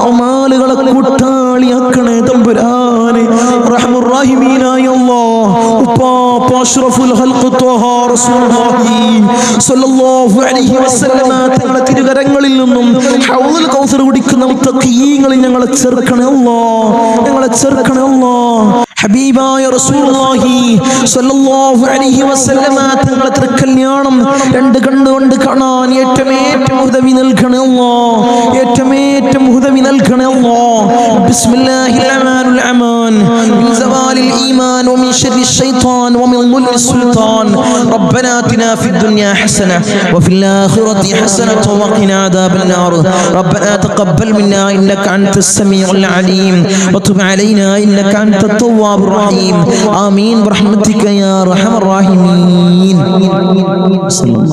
അമാലുകളെ കൂട്ടാളിയാക്കണേ തമ്പുരാനെ. റഹ്മുർ റഹീമീനായ അല്ലാഹ്, ഉപ്പാപ്പ അഷ്റഫുൽ ഖൽഖ് ത്വഹ റസൂലുള്ളാഹി സ്വല്ലല്ലാഹു അലൈഹി വസല്ലമ തങ്ങളുടെ തിരുകരങ്ങളിൽ നിന്നും ഹൗദുൽ കൗസർ കുടിക്കുന്ന മുത്തഖീങ്ങളിൽ ഞങ്ങളെ ചേർക്കണേ അല്ലാഹ്, ഞങ്ങളെ ചേർക്കണേ അല്ലാഹ്. ഹബീബായ റസൂലുള്ളാഹി സ്വല്ലല്ലാഹു അലൈഹി വസല്ലമ തങ്ങളുടെ തിരുക്കല്യാണം 2 കണ്ണുകൊണ്ട് കാണാൻ ഏറ്റവും ഉദവി നൽകണേ അല്ലാഹ്, ഏറ്റവും ഉദവി നൽകണേ അല്ലാഹ്. ബിസ്മില്ലാഹിർ റഹ്മാനിർ റഹീം. മിൻ സവാലിൽ ഈമാൻ വമിൻ ശർരി ശൈത്താൻ വമിൻ മുൽക്കി സുൽത്താൻ. റബ്ബനാ ആതിനാ ഫിദ് ദുനിയാ ഹസന വഫിൽ ആഖിറതി ഹസനത വഖിനാ അദാബൻ നാർ. റബ്ബനാ തഖബ്ബൽ മിന്നാ ഇന്നക അൻതസ് സമീഉൽ അലീം വതുബ് അലൈനാ ഇന്നക അൻതത് തവ്വാബുർ റഹീം. ആമീൻ ബിറഹ്മതിക യാ അർഹമർ റഹീമീൻ. സല്ലല്ലാഹു അലൈഹി വസല്ലം.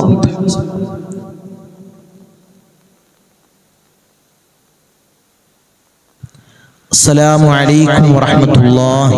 അസ്സലാമു അലൈക്കും വറഹ്മത്തുള്ളാഹി.